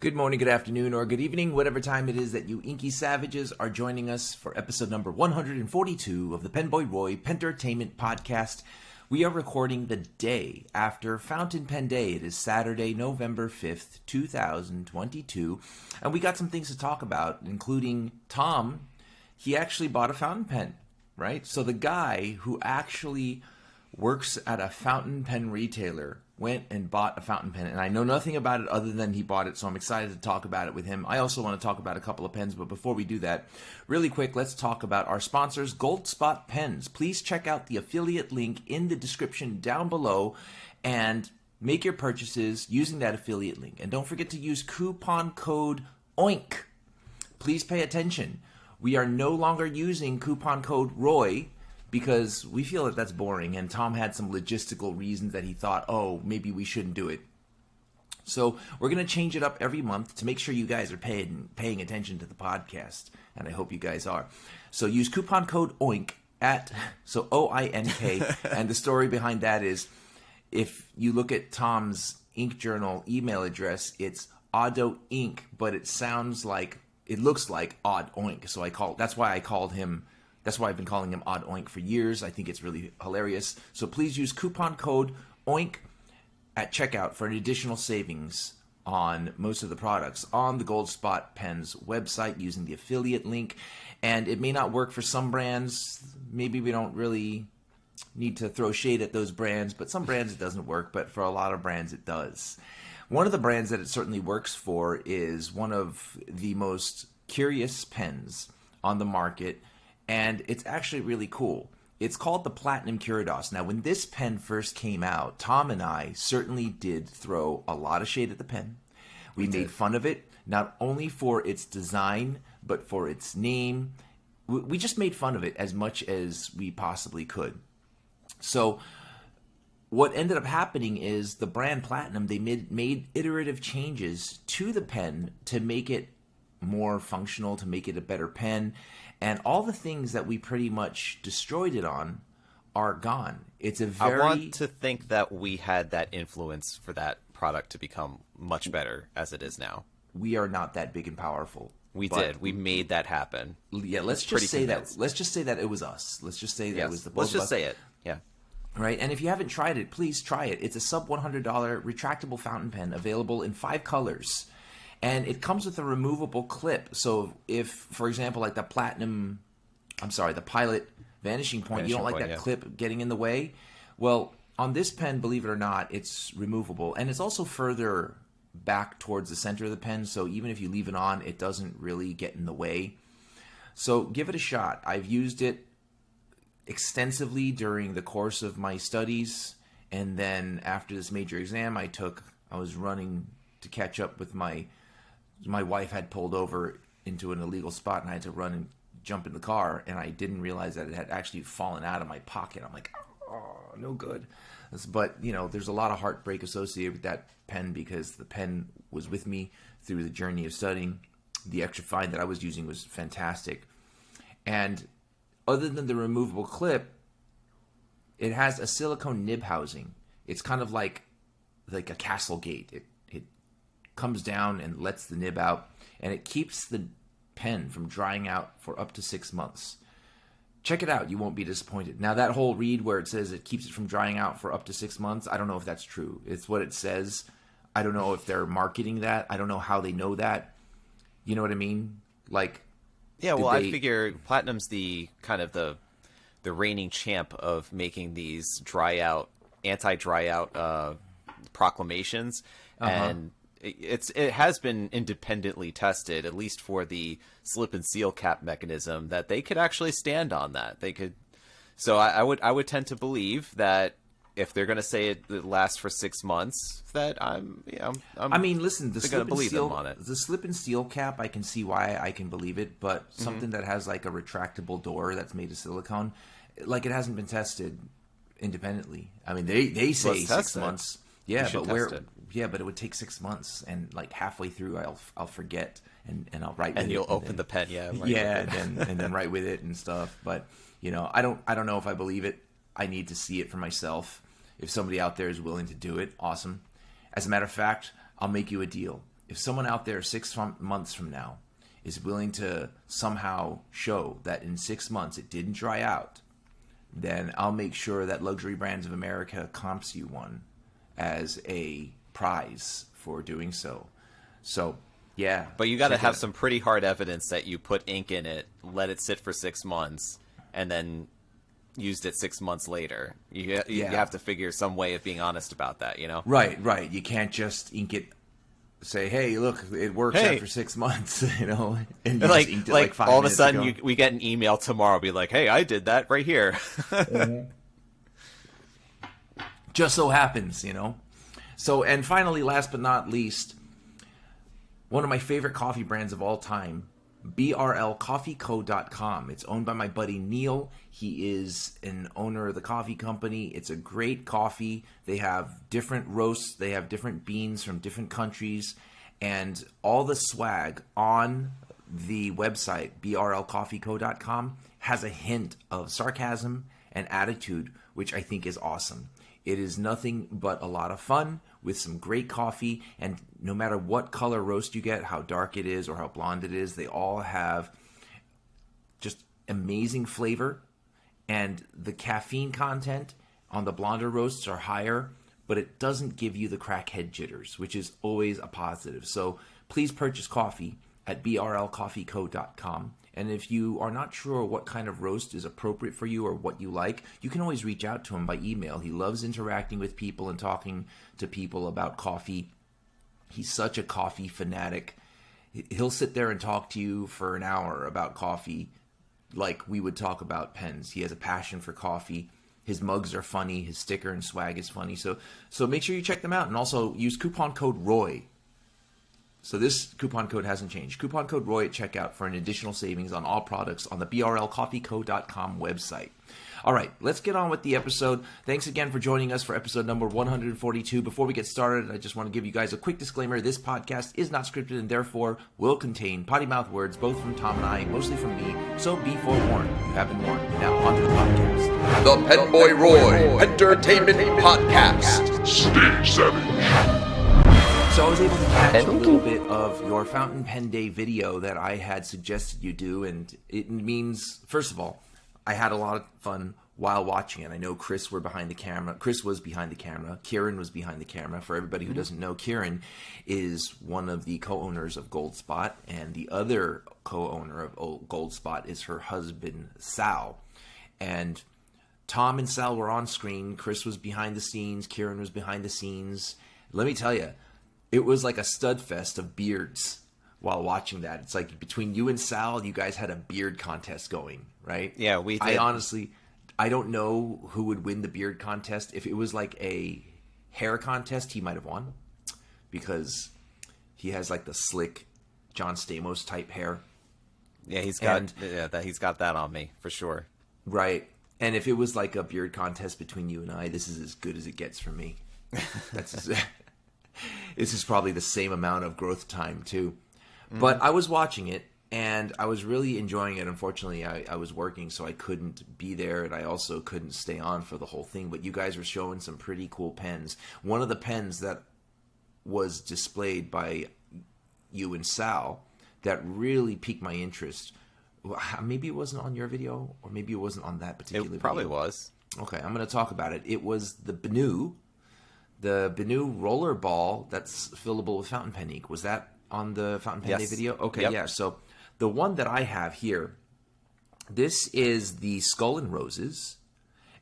Good morning, good afternoon, or good evening, whatever time it is that you inky savages are joining us for episode number 142 of the PenBoyRoy Pentertainment Podcast. We are recording the day after Fountain Pen Day. It is Saturday, November 5th, 2022, and we got some things to talk about, including Tom. He actually bought a fountain pen, right? So the guy who actually works at a fountain pen retailer went and bought a fountain pen, and I know nothing about it other than he bought it, so I'm excited to talk about it with him. I also want to talk about a couple of pens, but before we do that, really quick, let's talk about our sponsors, Gold Spot Pens. Please check out the affiliate link in the description down below and make your purchases using that affiliate link. And don't forget to use coupon code OINK. Please pay attention. We are no longer using coupon code ROY, because we feel that that's boring, and Tom had some logistical reasons that he thought, oh, maybe we shouldn't do it. So we're going to change it up every month to make sure you guys are paying attention to the podcast, and I hope you guys are. So use coupon code OINK so O-I-N-K, and the story behind that is, if you look at Tom's Ink Journal email address, it's Oddo Inc., but it looks like Odd Oink, so that's why I've been calling him Odd Oink for years. I think it's really hilarious. So please use coupon code OINK at checkout for an additional savings on most of the products on the Gold Spot Pens website using the affiliate link. And it may not work for some brands. Maybe we don't really need to throw shade at those brands, but some brands it doesn't work, but for a lot of brands it does. One of the brands that it certainly works for is one of the most curious pens on the market, and it's actually really cool. It's called the Platinum Curados. Now, when this pen first came out, Tom and I certainly did throw a lot of shade at the pen. We made fun of it, not only for its design, but for its name. We just made fun of it as much as we possibly could. So what ended up happening is the brand Platinum, they made iterative changes to the pen to make it more functional, to make it a better pen. And all the things that we pretty much destroyed it on are gone. I want to think that we had that influence for that product to become much better as it is now. We are not that big and powerful. We did. We made that happen. Yeah, let's just say that. Let's just say that it was us. Let's just say that it was the both Let's of us. just say it. Yeah. Right, and if you haven't tried it, please try it. It's a sub $100 retractable fountain pen available in 5 colors. And it comes with a removable clip. So if, for example, like the Pilot Vanishing Point, you don't like that clip getting in the way. Well, on this pen, believe it or not, it's removable. And it's also further back towards the center of the pen. So even if you leave it on, it doesn't really get in the way. So give it a shot. I've used it extensively during the course of my studies. And then after this major exam I was running to catch up with my wife had pulled over into an illegal spot, and I had to run and jump in the car, and I didn't realize that it had actually fallen out of my pocket. I'm like, oh, no good. But, there's a lot of heartbreak associated with that pen because the pen was with me through the journey of studying. The extra fine that I was using was fantastic. And other than the removable clip, it has a silicone nib housing. It's kind of like a castle gate. It comes down and lets the nib out, and it keeps the pen from drying out for up to 6 months. Check it out. You won't be disappointed. Now, that whole read where it says it keeps it from drying out for up to 6 months, I don't know if that's true. It's what it says. I don't know if they're marketing that. I don't know how they know that. You know what I mean? I figure Platinum's the kind of the reigning champ of making these anti-dry out proclamations, and it has been independently tested, at least for the slip and seal cap mechanism, that they could actually stand on that. They could. So I would tend to believe that if they're going to say it lasts for 6 months, that listen, the slip and seal them on it. The slip and seal cap, I can see why I can believe it, but something that has like a retractable door that's made of silicone, like it hasn't been tested independently. I mean, they say 6 months. Yeah, but it would take 6 months, and like halfway through, I'll forget, and I'll write. And you'll open the pen, and then write with it and stuff. But I don't know if I believe it. I need to see it for myself. If somebody out there is willing to do it, awesome. As a matter of fact, I'll make you a deal. if someone out there 6 months from now is willing to somehow show that in 6 months it didn't dry out, then I'll make sure that Luxury Brands of America comps you one as a prize for doing so. So, yeah. But you got to have some pretty hard evidence that you put ink in it, let it sit for 6 months, and then used it 6 months later. You have to figure some way of being honest about that, you know? Right. You can't just ink it, say, hey, look, it works after 6 months, you know? And you like, just inked it like 5 all of a minutes sudden ago. we get an email tomorrow, be like, hey, I did that right here. Just so happens, you know? So, and finally, last but not least, one of my favorite coffee brands of all time, brlcoffeeco.com. It's owned by my buddy Neil. He is an owner of the coffee company. It's a great coffee. They have different roasts. They have different beans from different countries. And all the swag on the website, brlcoffeeco.com, has a hint of sarcasm and attitude, which I think is awesome. It is nothing but a lot of fun with some great coffee, and no matter what color roast you get, how dark it is or how blonde it is, they all have just amazing flavor, and the caffeine content on the blonder roasts are higher, but it doesn't give you the crackhead jitters, which is always a positive. So please purchase coffee at brlcoffeeco.com. And if you are not sure what kind of roast is appropriate for you or what you like, you can always reach out to him by email. He loves interacting with people and talking to people about coffee. He's such a coffee fanatic. He'll sit there and talk to you for an hour about coffee like we would talk about pens. He has a passion for coffee. His mugs are funny. His sticker and swag is funny. So make sure you check them out. And also use coupon code ROY. So this coupon code hasn't changed. Coupon code ROY at checkout for an additional savings on all products on the brlcoffeeco.com website. All right, let's get on with the episode. Thanks again for joining us for episode number 142. Before we get started, I just want to give you guys a quick disclaimer. This podcast is not scripted and therefore will contain potty mouth words, both from Tom and I, mostly from me. So be forewarned. You have been warned. Now, on to the podcast. The PenBoyRoy Entertainment Podcast. Stay savage. So I was able to catch a little bit of your Fountain Pen Day video that I had suggested you do, and it means, first of all, I had a lot of fun while watching it. I know Chris was behind the camera. Kieran was behind the camera. For everybody who doesn't know, Kieran is one of the co-owners of Goldspot, and the other co-owner of Goldspot is her husband, Sal. And Tom and Sal were on screen. Chris was behind the scenes. Kieran was behind the scenes. Let me tell you, it was like a stud fest of beards while watching that. It's like between you and Sal, you guys had a beard contest going, right? Yeah, we did. I don't know who would win the beard contest. If it was like a hair contest, he might have won because he has like the slick John Stamos type hair. Yeah, he's got that on me for sure. Right. And if it was like a beard contest between you and I, this is as good as it gets for me. This is probably the same amount of growth time, too. But I was watching it, and I was really enjoying it. Unfortunately, I was working, so I couldn't be there, and I also couldn't stay on for the whole thing. But you guys were showing some pretty cool pens. One of the pens that was displayed by you and Sal that really piqued my interest, maybe it wasn't on your video, or maybe it wasn't on that particular video. It probably was. Okay, I'm going to talk about it. It was the Benu. The Benu roller ball that's fillable with fountain pen ink. Was that on the Fountain Pen Day video? Okay, Yep. Yeah. So the one that I have here, this is the Skull and Roses,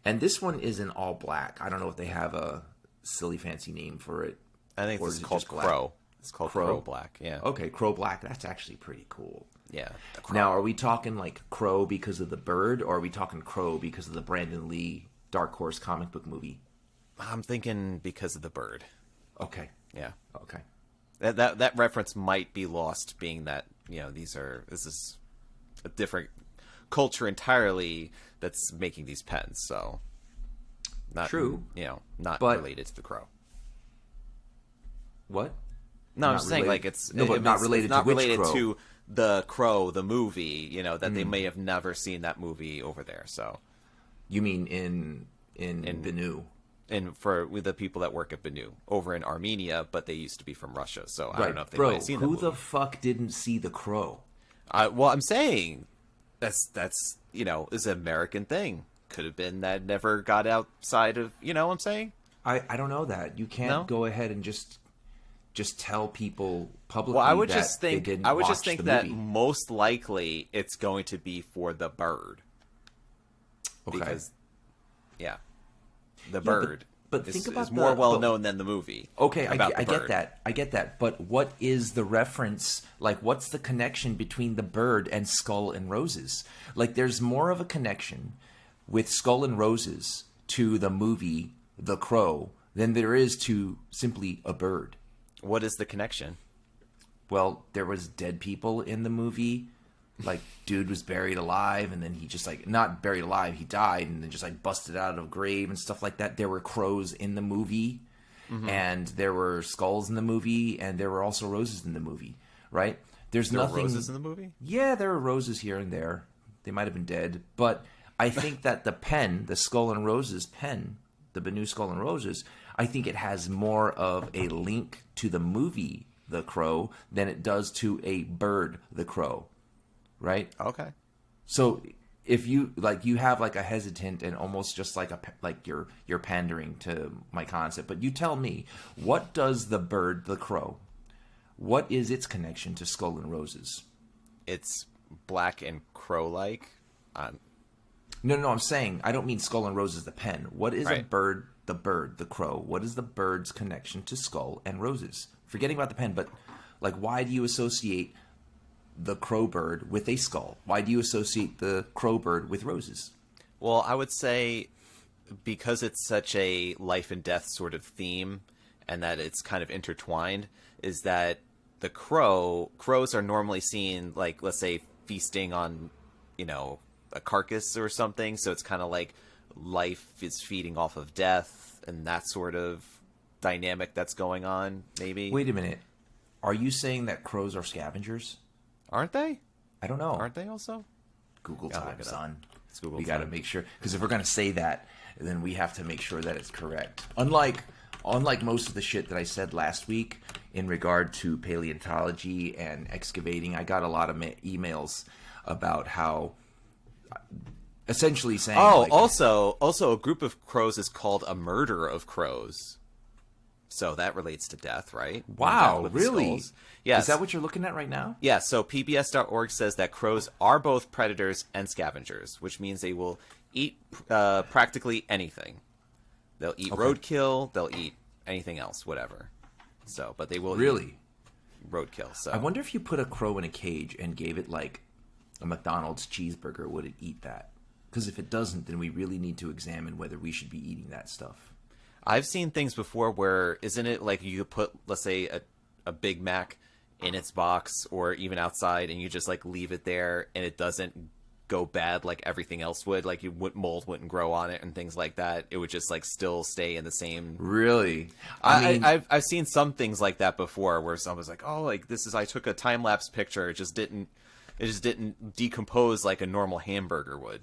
and this one is in all black. I don't know if they have a silly fancy name for it. I think it's called Crow. It's called Crow Black. Yeah. Okay, Crow Black. That's actually pretty cool. Yeah. Now, are we talking like Crow because of the bird, or are we talking Crow because of the Brandon Lee Dark Horse comic book movie? I'm thinking because of the bird. Okay. Yeah. Okay. That reference might be lost, being that this is a different culture entirely that's making these pens. So, not true. Not but, related to the crow. What? No, I'm just saying like it's no, but not related. It's not to related crow? to the Crow, the movie. That they may have never seen that movie over there. So, you mean in Benu? and with the people that work at Benu over in Armenia, but they used to be from Russia, so I don't know if they Bro, might have seen that movie. who the fuck didn't see The Crow? Well, I'm saying that's is an American thing. Could have been that never got outside of, what I'm saying? I don't know that. You can't go ahead and just tell people publicly. Well, I would that just think they didn't I would watch just think the that movie. most likely it's going to be for the bird. Okay. Because the bird but think about is more well known than the movie. Okay, I about the get bird. that. I get that. But what is the reference? Like, what's the connection between the bird and Skull and Roses? Like, there's more of a connection with Skull and Roses to the movie The Crow than there is to simply a bird. What is the connection? Well, there was dead people in the movie. Like, dude was buried alive, and then he just, like, not buried alive, he died, and then just, like, busted out of a grave and stuff like that. There were crows in the movie, and there were skulls in the movie, and there were also roses in the movie, right? There were roses in the movie? Yeah, there were roses here and there. They might have been dead. But I think that the Skull and Roses pen, the Benu Skull and Roses, I think it has more of a link to the movie The Crow than it does to a bird, The Crow. Right? Okay. So if you you have like a hesitant and almost just like you're pandering to my concept, but you tell me, what does the bird, the crow, what is its connection to Skull and Roses? It's black and crow-like. No, I'm saying I don't mean Skull and Roses the pen. What is a bird, the crow? What is the bird's connection to Skull and Roses? Forgetting about the pen, but like, why do you associate the crow bird with a skull? Why do you associate the crow bird with roses? Well, I would say because it's such a life and death sort of theme, and that it's kind of intertwined, is that the crows are normally seen, like, let's say, feasting on, a carcass or something. So it's kind of like life is feeding off of death, and that sort of dynamic that's going on, maybe. Wait a minute. Are you saying that crows are scavengers? Aren't they? I don't know. Aren't they also? Google I'll time, look it up. son. It's Google we got to time. make sure, because if we're going to say that, then we have to make sure that it's correct. Unlike most of the shit that I said last week in regard to paleontology and excavating, I got a lot of emails about how essentially saying... Oh, also a group of crows is called a murder of crows. So that relates to death, right? Wow, Death with really? skulls. Yes. Is that what you're looking at right now? Yeah, so PBS.org says that crows are both predators and scavengers, which means they will eat practically anything. They'll eat roadkill, they'll eat anything else, whatever. So, but they will eat roadkill. So I wonder if you put a crow in a cage and gave it like a McDonald's cheeseburger, would it eat that? Because if it doesn't, then we really need to examine whether we should be eating that stuff. I've seen things before where, isn't it like you could put, let's say, a Big Mac in its box or even outside, and you just like leave it there and it doesn't go bad like everything else would, like mold wouldn't grow on it and things like that. It would just like still stay in the same. Really? I've seen some things like that before where someone's like, oh, like I took a time lapse picture, it just didn't decompose like a normal hamburger would.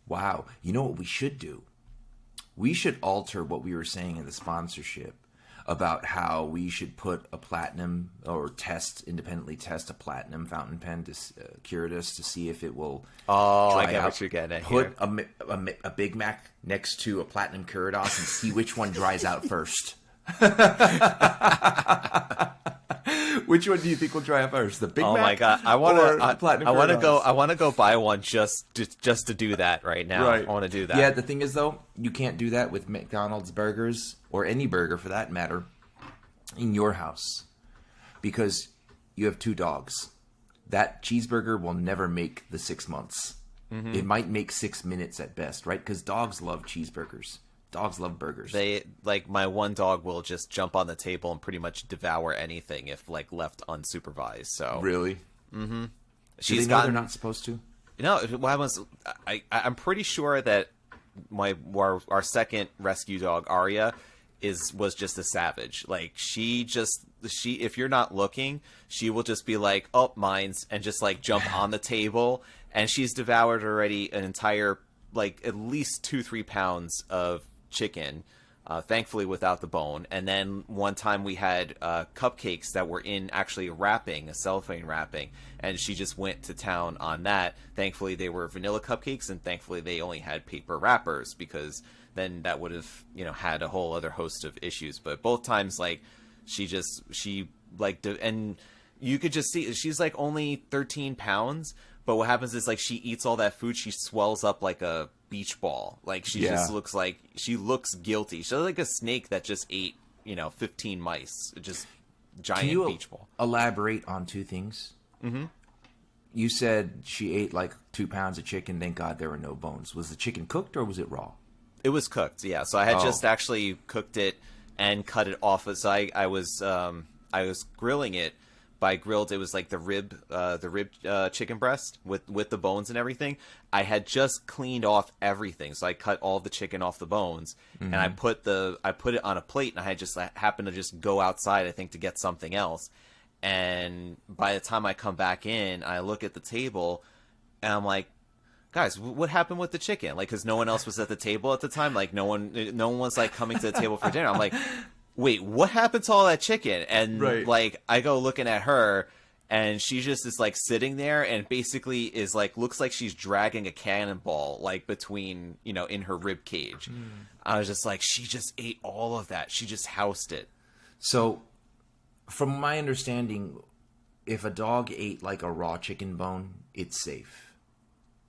Wow. You know what we should do? We should alter what we were saying in the sponsorship about how we should put a platinum or independently test a platinum fountain pen to Curatus to see if it will I get what you're getting at here. Put a Big Mac next to a platinum Curados and see which one dries out first. Which one do you think will dry out first? The Big Mac? Oh my god! I want to go buy one just to do that right now. Right. I want to do that. Yeah, the thing is though, you can't do that with McDonald's burgers or any burger for that matter in your house because you have 2 dogs. That cheeseburger will never make the 6 months. Mm-hmm. It might make 6 minutes at best, right? Because dogs love cheeseburgers. Dogs love burgers. They like my one dog will just jump on the table and pretty much devour anything if like left unsupervised. So really, mm-hmm. They're not supposed to. No, I'm pretty sure that our second rescue dog Aria was just a savage. Like she if you're not looking, she will just be like, oh, mine's, and just like jump on the table, and she's devoured already an entire like at least 2-3 pounds of chicken, thankfully without the bone. And then one time we had cupcakes that were in actually wrapping, a cellophane wrapping, and she just went to town on that. Thankfully they were vanilla cupcakes, and thankfully they only had paper wrappers, because then that would have, had a whole other host of issues. But both times, like, and you could just see she's like only 13 pounds, but what happens is, like, she eats all that food, she swells up like a beach ball. Like, she just looks like, she looks guilty. She's like a snake that just ate, 15 mice. Just giant beach ball. Elaborate on two things? Mm-hmm. You said she ate like 2 pounds of chicken. Thank God there were no bones. Was the chicken cooked or was it raw? It was cooked, yeah. So I had just actually cooked it and cut it off. So I was grilling it. By grilled, it was like the rib chicken breast with the bones and everything. I had just cleaned off everything, so I cut all the chicken off the bones, and I put it on a plate, and I had just happened to just go outside, I think, to get something else. And by the time I come back in, I look at the table, and I'm like, guys, what happened with the chicken? Like, because no one else was at the table at the time. Like, no one was like coming to the table for dinner. I'm like, wait, what happened to all that chicken? And like, I go looking at her, and she just is like sitting there, and basically is like, looks like she's dragging a cannonball like between, in her rib cage. I was just like, she just ate all of that. She just housed it. So, from my understanding, if a dog ate like a raw chicken bone, it's safe.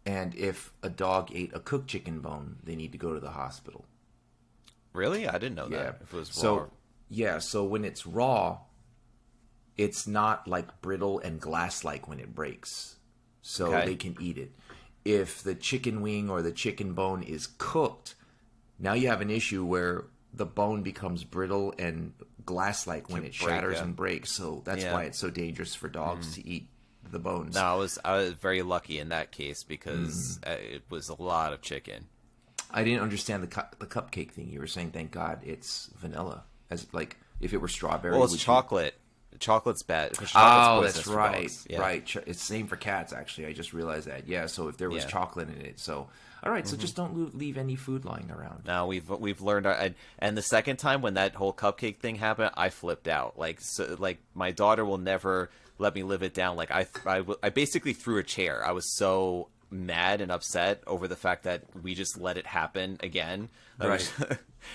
And if a dog ate a cooked chicken bone, they need to go to the hospital. Really? I didn't know that. If it was raw. So when it's raw, it's not like brittle and glass-like when it breaks. So they can eat it. If the chicken wing or the chicken bone is cooked, now you have an issue where the bone becomes brittle and glass-like when it shatters and breaks. So that's why it's so dangerous for dogs to eat the bones. No, I was very lucky in that case, because it was a lot of chicken. I didn't understand the cupcake thing. You were saying, thank God it's vanilla. As like, if it were strawberry. Well, it's chocolate. Chocolate's bad. That's right. Yeah. Right. It's same for cats, actually. I just realized that. Yeah, so if there was chocolate in it. So, all right, so just don't leave any food lying around. No, we've learned. And the second time when that whole cupcake thing happened, I flipped out. Like, my daughter will never let me live it down. Like, I basically threw a chair. I was so mad and upset over the fact that we just let it happen again. Right.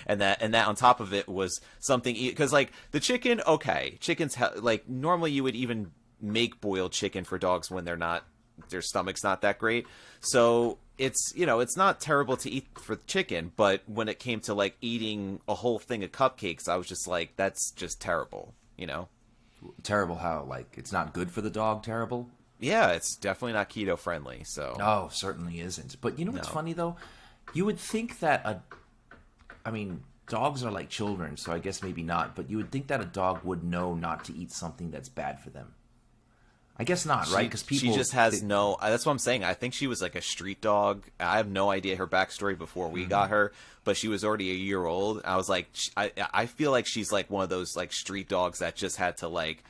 and that on top of it was something, because like the chicken, chicken's like, normally you would even make boiled chicken for dogs when their stomach's not that great. So it's, it's not terrible to eat for chicken, but when it came to like eating a whole thing of cupcakes, I was just like, that's just terrible, Terrible how? Like, it's not good for the dog, terrible? Yeah, it's definitely not keto friendly, so. No, certainly isn't. But you know what's funny, though? You would think that dogs are like children, so I guess maybe not, but you would think that a dog would know not to eat something that's bad for them. I guess not, right? Because she just has no. That's what I'm saying. I think she was like a street dog. I have no idea her backstory before we got her, but she was already a year old. I was like, I feel like she's like one of those like street dogs that just had to like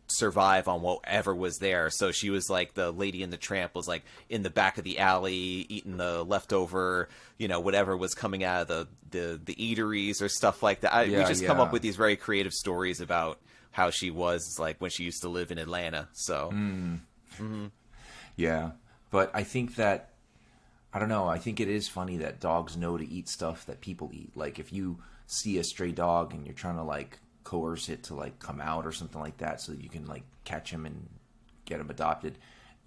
survive on whatever was there. So she was like the Lady and the Tramp, was like in the back of the alley eating the leftover, whatever was coming out of the eateries or stuff like that. We just come up with these very creative stories about how she was like when she used to live in Atlanta. So yeah, but I think that, I don't know, I think it is funny that dogs know to eat stuff that people eat. Like, if you see a stray dog and you're trying to like coerce it to like come out or something like that so you can like catch him and get him adopted,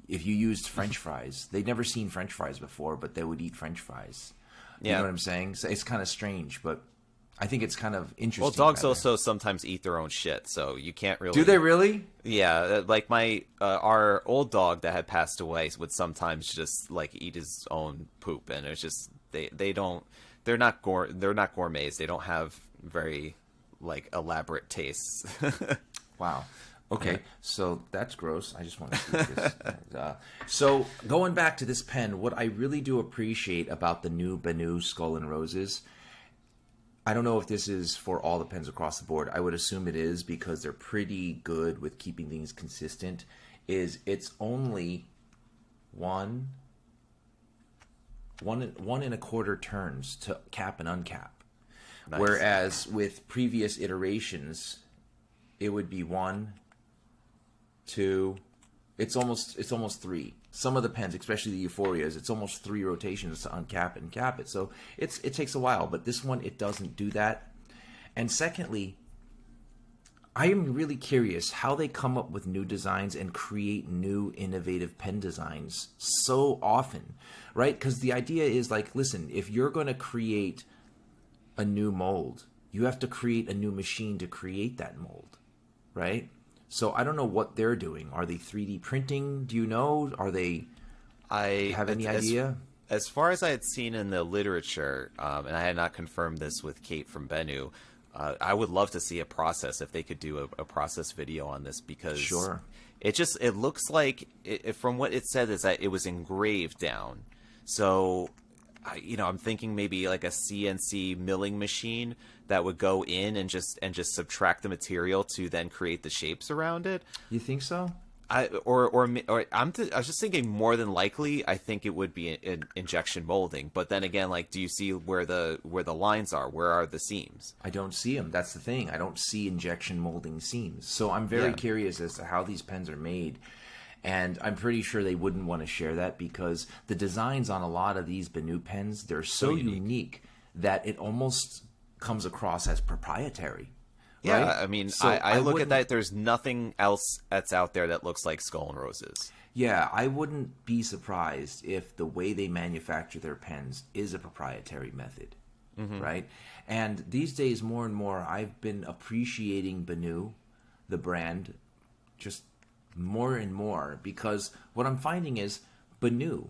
if you used French fries, they'd never seen French fries before, but they would eat French fries. You know what I'm saying? So it's kind of strange, but I think it's kind of interesting. Well, dogs also sometimes eat their own shit, so you can't really. Do they really? Yeah, like our old dog that had passed away would sometimes just like eat his own poop, and it's just they're not gourmets. They don't have very like elaborate tastes. Wow. Okay, so that's gross. I just want to see this. So going back to this pen, what I really do appreciate about the new Benu Skull and Roses, I don't know if this is for all the pens across the board. I would assume it is, because they're pretty good with keeping things consistent, is it's only one and a quarter turns to cap and uncap. Nice. Whereas with previous iterations, it would be 1, 2. It's almost 3. Some of the pens, especially the Euphorias, it's almost 3 rotations to uncap it and cap it. So it takes a while, but this one, it doesn't do that. And secondly, I am really curious how they come up with new designs and create new innovative pen designs so often, right? Because the idea is like, listen, if you're going to create a new mold, you have to create a new machine to create that mold, right? So I don't know what they're doing. Are they 3D printing? Do you know? Are they? Have any idea? As far as I had seen in the literature, and I had not confirmed this with Kate from Bennu, I would love to see a process if they could do a process video on this, because sure, it looks like from what it said is that it was engraved down. So, I'm thinking maybe like a CNC milling machine that would go in and just subtract the material to then create the shapes around it. You think so? I was just thinking more than likely, I think it would be an injection molding. But then again, like, do you see where the lines are? Where are the seams? I don't see them. That's the thing. I don't see injection molding seams. So I'm very curious as to how these pens are made. And I'm pretty sure they wouldn't want to share that, because the designs on a lot of these Bennu pens, they're so unique that it almost comes across as proprietary. Yeah, right? I mean, So I look at that. There's nothing else that's out there that looks like Skull and Roses. Yeah, I wouldn't be surprised if the way they manufacture their pens is a proprietary method, right? And these days, more and more, I've been appreciating Bennu, the brand, just more and more, because what I'm finding is Bennu,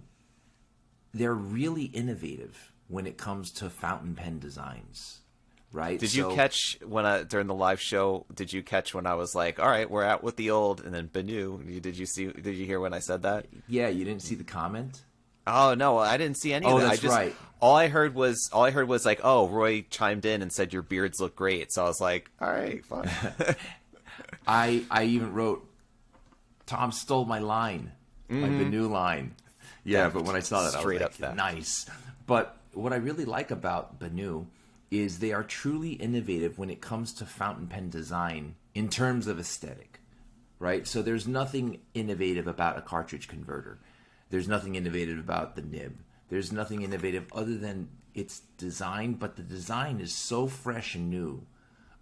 they're really innovative when it comes to fountain pen designs. Right. Did you catch during the live show? Did you catch when I was like, "All right, we're out with the old," and then Bennu? Did you hear when I said that? Yeah, you didn't see the comment. Oh no, I didn't see any of that. That's right. All I heard was like, "Oh, Roy chimed in and said your beards look great." So I was like, "All right, fine." I even wrote, "Tom stole my line, my Bennu line." Yeah, but when I saw that, Straight I was like, up nice. But what I really like about Bennu is they are truly innovative when it comes to fountain pen design in terms of aesthetic, right? So there's nothing innovative about a cartridge converter. There's nothing innovative about the nib. There's nothing innovative other than its design, but the design is so fresh and new.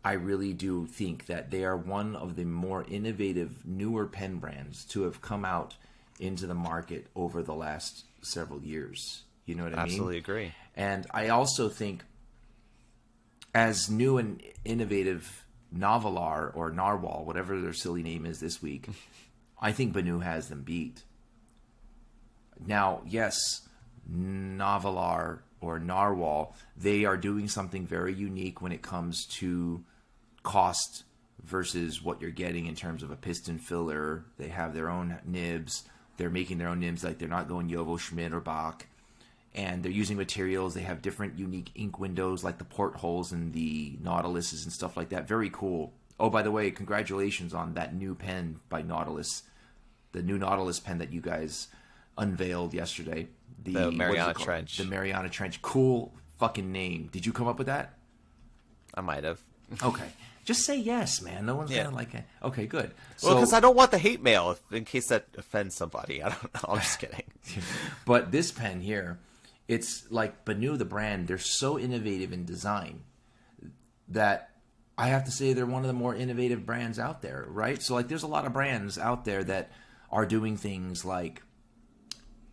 I really do think that they are one of the more innovative, newer pen brands to have come out into the market over the last several years. You know what I mean? Absolutely agree. And I also think, as new and innovative Novelar or Narwhal, whatever their silly name is this week, I think Bennu has them beat. Now, yes, Novelar or Narwhal, they are doing something very unique when it comes to cost versus what you're getting in terms of a piston filler. They have their own nibs. They're making their own nibs, like they're not going Jovo, Schmidt, or Bach. And they're using materials. They have different unique ink windows, like the portholes and the Nautiluses and stuff like that. Very cool. Oh, by the way, congratulations on that new pen by Nautilus. The new Nautilus pen that you guys unveiled yesterday. The Mariana Trench. The Mariana Trench. Cool fucking name. Did you come up with that? I might have. Okay. Just say yes, man. No one's gonna like it. Okay, good. Well, because I don't want the hate mail in case that offends somebody. I don't know. I'm just kidding. But this pen here, it's like Bennu, the brand, they're so innovative in design that I have to say they're one of the more innovative brands out there, right? So, like, there's a lot of brands out there that are doing things like,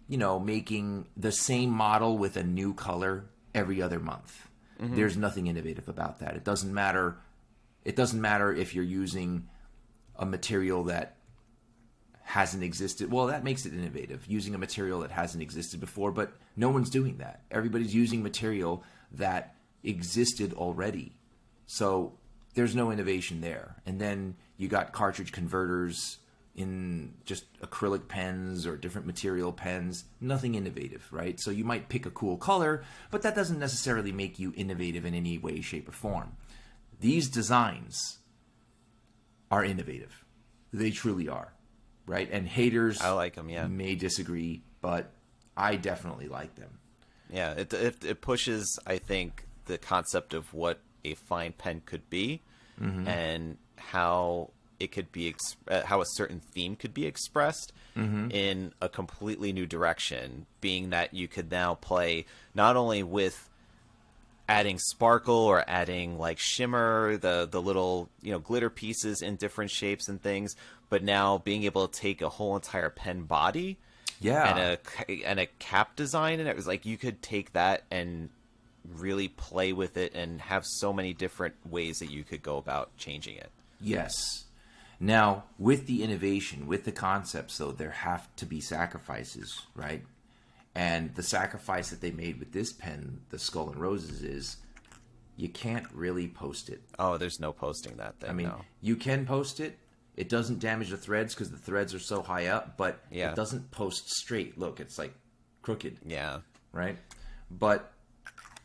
making the same model with a new color every other month. There's nothing innovative about that. It doesn't matter. It doesn't matter if you're using a material that hasn't existed. Well, that makes it innovative, using a material that hasn't existed before, but no one's doing that. Everybody's using material that existed already. So there's no innovation there. And then you got cartridge converters in just acrylic pens or different material pens. Nothing innovative, right? So you might pick a cool color, but that doesn't necessarily make you innovative in any way, shape, or form. These designs are innovative. They truly are. Right? And haters I like them, yeah. may disagree, but I definitely like them. Yeah, it pushes, I think, the concept of what a fine pen could be, and how it could be how a certain theme could be expressed in a completely new direction, being that you could now play not only with adding sparkle or adding like shimmer, the little, glitter pieces in different shapes and things, but now being able to take a whole entire pen body and a cap design, and it was like you could take that and really play with it and have so many different ways that you could go about changing it. Yes. Now, with the innovation, with the concepts, though, there have to be sacrifices, right? And the sacrifice that they made with this pen, the Skull and Roses, is you can't really post it. Oh, there's no posting that thing. I mean, you can post it. It doesn't damage the threads because the threads are so high up, but it doesn't post straight. Look, it's like crooked. Yeah. Right? But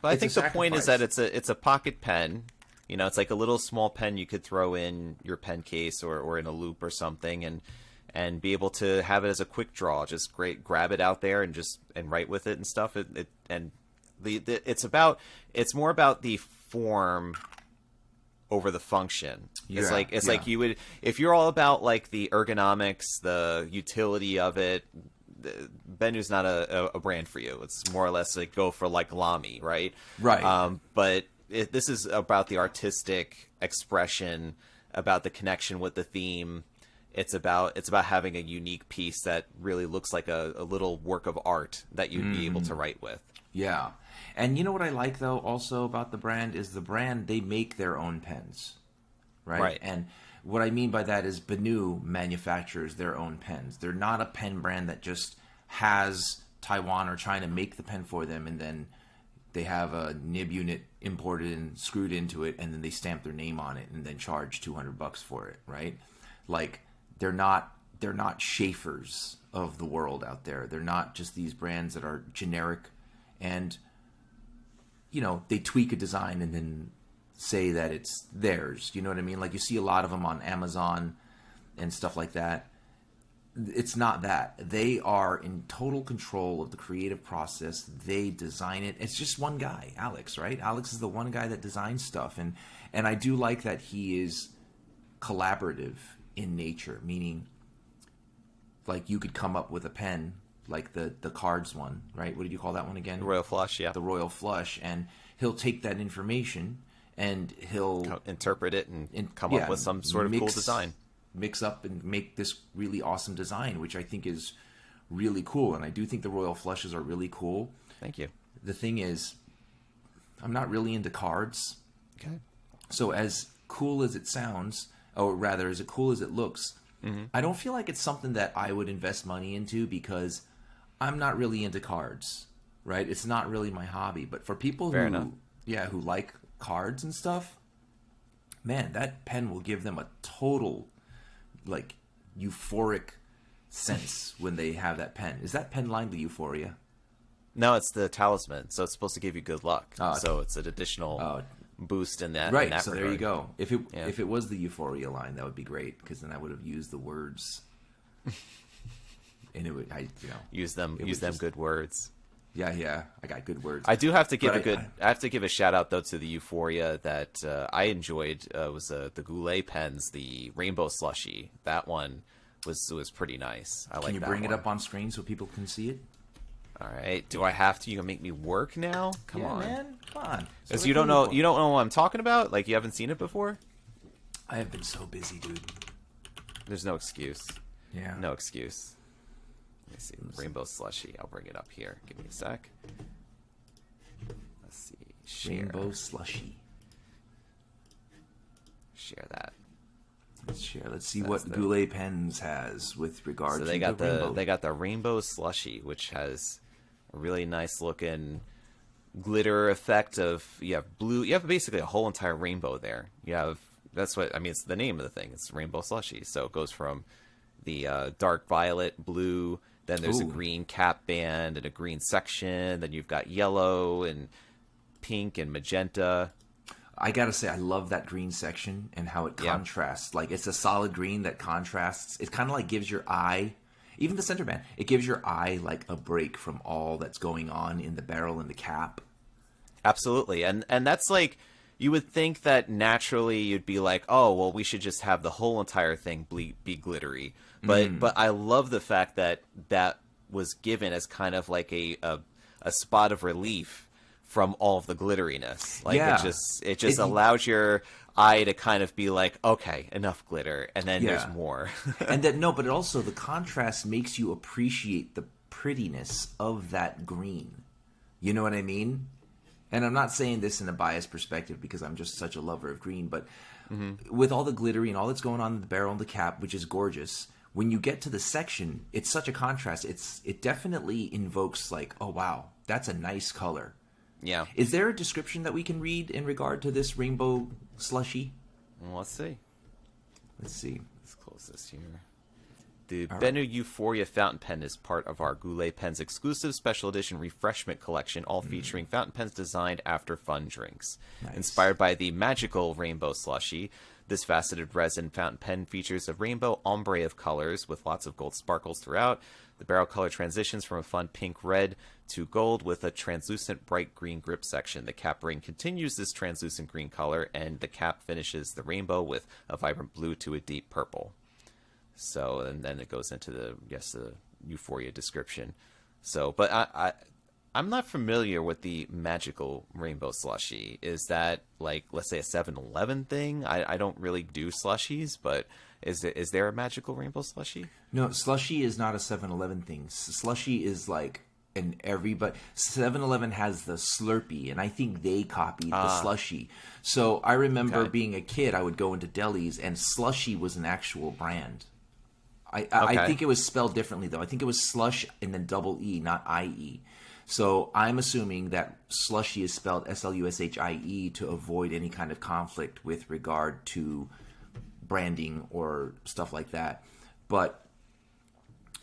I think the point is that it's a pocket pen. It's like a little small pen you could throw in your pen case or in a loop or something, and be able to have it as a quick draw. Just grab it out there and write with it and stuff. It's more about the form over the function. It's like you would, if you're all about like the ergonomics, the utility of it, Benu's not a brand for you. It's more or less like go for like Lamy, right? Right. But this is about the artistic expression, about the connection with the theme. It's about having a unique piece that really looks like a little work of art that you'd be able to write with. Yeah. And you know what I like, though, also about the brand is they make their own pens, right? And what I mean by that is Benu manufactures their own pens. They're not a pen brand that just has Taiwan or China make the pen for them, and then they have a nib unit imported and screwed into it, and then they stamp their name on it and then charge $200 for it, right? Like, they're not Schaefer's of the world out there. They're not just these brands that are generic and, they tweak a design and then say that it's theirs. You know what I mean? Like, you see a lot of them on Amazon and stuff like that. It's not that. They are in total control of the creative process. They design it. It's just one guy, Alex, right? Alex is the one guy that designs stuff. And I do like that he is collaborative in nature, meaning like you could come up with a pen like the cards one, right? What did you call that one again? The Royal Flush, yeah. The Royal Flush. And he'll take that information and he'll interpret it and come up with some sort of cool design. Mix up and make this really awesome design, which I think is really cool. And I do think the Royal Flushes are really cool. Thank you. The thing is, I'm not really into cards. Okay. So as cool as it sounds, or rather as cool as it looks, I don't feel like it's something that I would invest money into because I'm not really into cards, right? It's not really my hobby. But for people who like cards and stuff, man, that pen will give them a total, like, euphoric sense when they have that pen. Is that pen line the Euphoria? No, it's the Talisman, so it's supposed to give you good luck. So it's an additional boost in that. Right. In that so regard. There you go. If it was the Euphoria line, that would be great because then I would have used the words, and it would use them good words. Yeah, I got good words. I do have to give I have to give a shout out though to the Euphoria that I enjoyed. Was the Goulet pens, the Rainbow Slushy. That one was pretty nice. Can you bring it up on screen so people can see it? All right. Do I have to? You gonna make me work now? Come on, man. Come on. Because you don't know what I'm talking about. Like you haven't seen it before. I have been so busy, dude. There's no excuse. Yeah. No excuse. Let me see. Rainbow Slushy. I'll bring it up here. Give me a sec. Let's see. Share. Rainbow Slushy. Share that. Let's share. Let's see what Goulet Pens has with regard to they got rainbow. They got the Rainbow Slushy, which has a really nice looking glitter effect of blue. You have basically a whole entire rainbow there. That's what I mean. It's the name of the thing. It's Rainbow Slushy. So it goes from the dark violet, blue. Then there's a green cap band and a green section. Then you've got yellow and pink and magenta. I gotta say, I love that green section and how it contrasts. Like, it's a solid green that contrasts. It kind of like gives your eye, even the center band, it gives your eye like a break from all that's going on in the barrel and the cap. Absolutely. And that's like, You would think that naturally you'd be like, oh, well, we should just have the whole entire thing be glittery. But I love the fact that that was given as kind of like a spot of relief from all of the glitteriness. Like it just allows your eye to kind of be like, okay, enough glitter, and then there's more. And that but it also, the contrast makes you appreciate the prettiness of that green. You know what I mean? And I'm not saying this in a biased perspective because I'm just such a lover of green, but with all the glittery and all that's going on in the barrel and the cap, which is gorgeous, when you get to the section, it's such a contrast. It definitely invokes like, oh wow, that's a nice color. Yeah. Is there a description that we can read in regard to this rainbow slushy? Well, let's see. Let's close this here. The Bennu Euphoria fountain pen is part of our Goulet Pens exclusive special edition refreshment collection, all featuring fountain pens designed after fun drinks. Nice. Inspired by the magical rainbow slushy, this faceted resin fountain pen features a rainbow ombre of colors with lots of gold sparkles throughout. The barrel color transitions from a fun pink-red to gold with a translucent bright green grip section. The cap ring continues this translucent green color, and the cap finishes the rainbow with a vibrant blue to a deep purple. So, and then it goes into the Euphoria description. So, but I'm not familiar with the magical rainbow slushy. Is that like, let's say, a 7-Eleven thing? I don't really do slushies, but is there a magical rainbow slushy? No, slushy is not a 7-Eleven thing. Slushy is like but 7-Eleven has the Slurpee, and I think they copied the slushy. So I remember being a kid, I would go into delis, and slushy was an actual brand. I think it was spelled differently, though. I think it was slush and then double E, not IE. So I'm assuming that slushy is spelled SLUSHIE to avoid any kind of conflict with regard to branding or stuff like that. But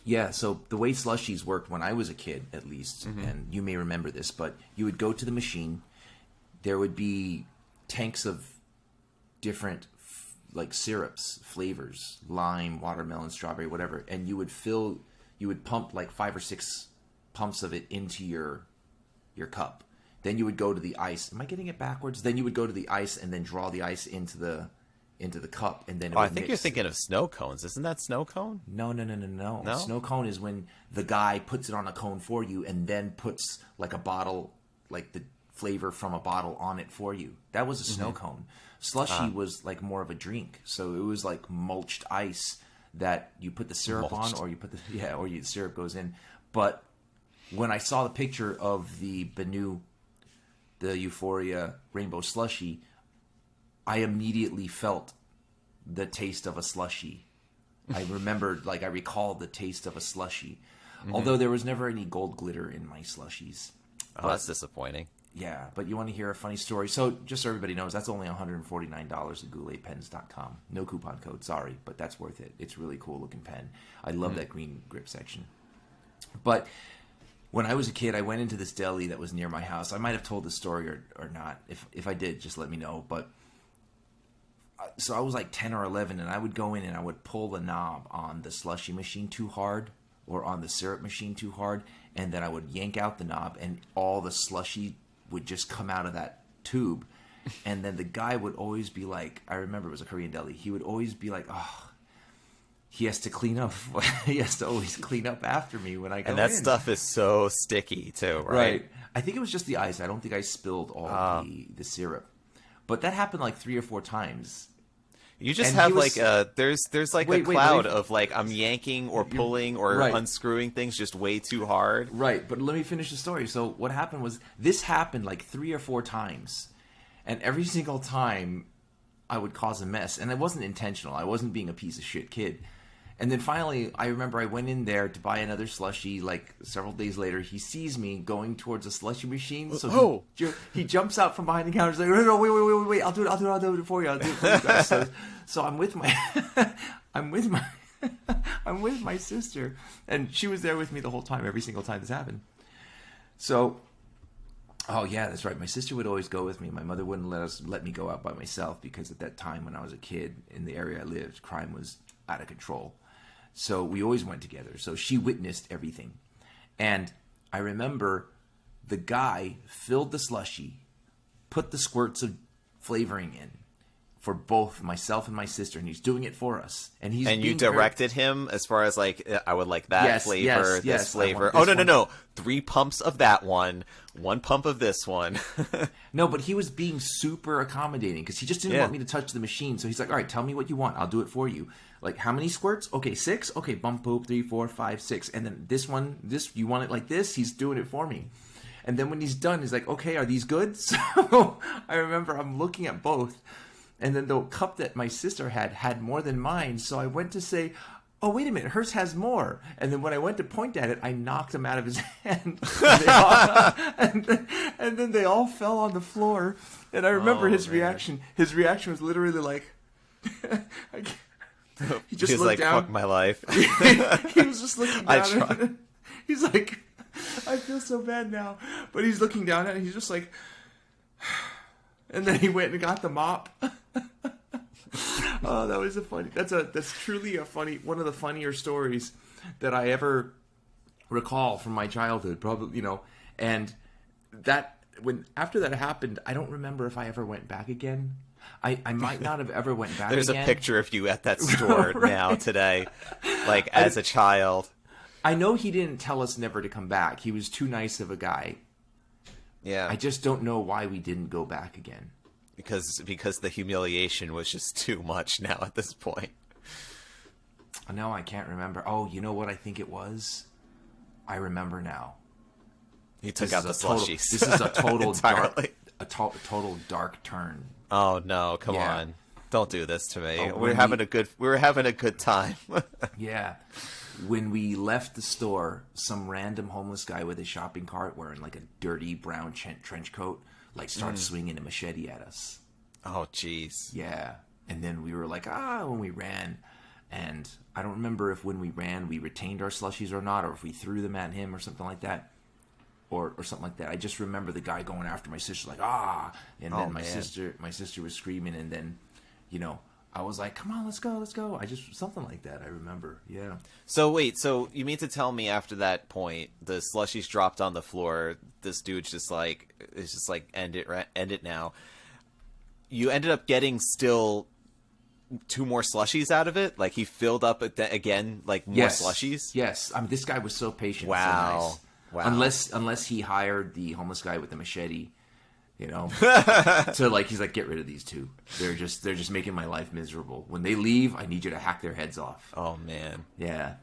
yeah, so the way slushies worked when I was a kid, at least, and you may remember this, but you would go to the machine. There would be tanks of different like syrups, flavors, lime, watermelon, strawberry, whatever, and you would pump like 5 or 6 pumps of it into your cup. Then you would go to the ice. Am I getting it backwards? Then you would go to the ice and then draw the ice into the cup, and then I think you're thinking of snow cones. Isn't that snow cone? No. No? Snow cone is when the guy puts it on a cone for you and then puts like a bottle, like the flavor from a bottle on it for you. That was a snow cone. Slushy was like more of a drink, so it was like mulched ice that you put the syrup on, or you put the syrup goes in. But when I saw the picture of the Bennu, the Euphoria Rainbow Slushy, I immediately felt the taste of a slushy. I recalled the taste of a slushy, although there was never any gold glitter in my slushies. Oh, that's disappointing. Yeah, but you want to hear a funny story? So just so everybody knows, that's only $149 at gouletpens.com. No coupon code, sorry, but that's worth it. It's a really cool looking pen. I love that green grip section. But when I was a kid, I went into this deli that was near my house. I might have told this story or not. If I did, just let me know. But so I was like 10 or 11, and I would go in and I would pull the knob on the slushy machine too hard or on the syrup machine too hard, and then I would yank out the knob, and all the slushy would just come out of that tube. And then the guy would always be like, I remember it was a Korean deli, he would always be like, oh, he has to clean up. He has to always clean up after me when I go in. And that stuff is so sticky too, right? I think it was just the ice. I don't think I spilled all the syrup. But that happened like 3 or 4 times. You just have like there's like a cloud of like I'm yanking or pulling or unscrewing things just way too hard. Right, but let me finish the story. So what happened was this happened like 3 or 4 times, and every single time I would cause a mess, and it wasn't intentional. I wasn't being a piece of shit kid. And then finally, I remember I went in there to buy another slushie. Like several days later, he sees me going towards a slushie machine. So he jumps out from behind the counter. He's like, no, wait! I'll do it for you. Guys. So I'm with my sister, and she was there with me the whole time, every single time this happened. So, oh yeah, that's right. My sister would always go with me. My mother wouldn't let me go out by myself because at that time when I was a kid in the area I lived, crime was out of control. So we always went together. So she witnessed everything. And I remember the guy filled the slushie, put the squirts of flavoring in for both myself and my sister, and he's doing it for us. And you directed him as far as like, I would like that flavor, this flavor. Oh, no. 3 pumps of that one, 1 pump of this one. No, but he was being super accommodating because he just didn't want me to touch the machine. So he's like, all right, tell me what you want. I'll do it for you. Like, how many squirts? Okay, 6. Okay, bump, boop, 3, 4, 5, 6. And then this one, you want it like this? He's doing it for me. And then when he's done, he's like, okay, are these good? So I remember I'm looking at both. And then the cup that my sister had more than mine. So I went to say, oh, wait a minute, hers has more. And then when I went to point at it, I knocked him out of his hand. And then they all fell on the floor. And I remember his reaction. His reaction was literally like, he just looked like, down. Fuck my life. He was just looking down at it. He's like, I feel so bad now. But he's looking down at it. He's just like, and then he went and got the mop. Oh, that was that's truly a funny, one of the funnier stories that I ever recall from my childhood, probably, and that after that happened, I don't remember if I ever went back again. I might not have ever went back There's again. A picture of you at that store Right. now today, like as a child. I know he didn't tell us never to come back. He was too nice of a guy. Yeah. I just don't know why we didn't go back again. Because the humiliation was just too much now at this point. No, I can't remember. Oh, you know what I think it was? I remember now. He took out the slushies. This is a total entirely. total dark turn. Oh no, come on. Don't do this to me. Oh, we were having a good time. Yeah. When we left the store, some random homeless guy with a shopping cart wearing like a dirty brown trench coat starts swinging a machete at us. Oh, jeez. Yeah. And then we were like, when we ran. And I don't remember if when we ran we retained our slushies or not, or if we threw them at him or something like that. Or something like that. I just remember the guy going after my sister like, and then my sister was screaming, and then, I was like, come on, let's go. Something like that, I remember. Yeah. So wait, so you mean to tell me after that point, the slushies dropped on the floor, this dude's just like, end it now. You ended up getting still 2 more slushies out of it? Like he filled up again, like more slushies? Yes. I mean, this guy was so patient. Wow. So nice. Wow. Unless he hired the homeless guy with the machete, so he's like, get rid of these 2. They're just making my life miserable. When they leave, I need you to hack their heads off. Oh man. Yeah.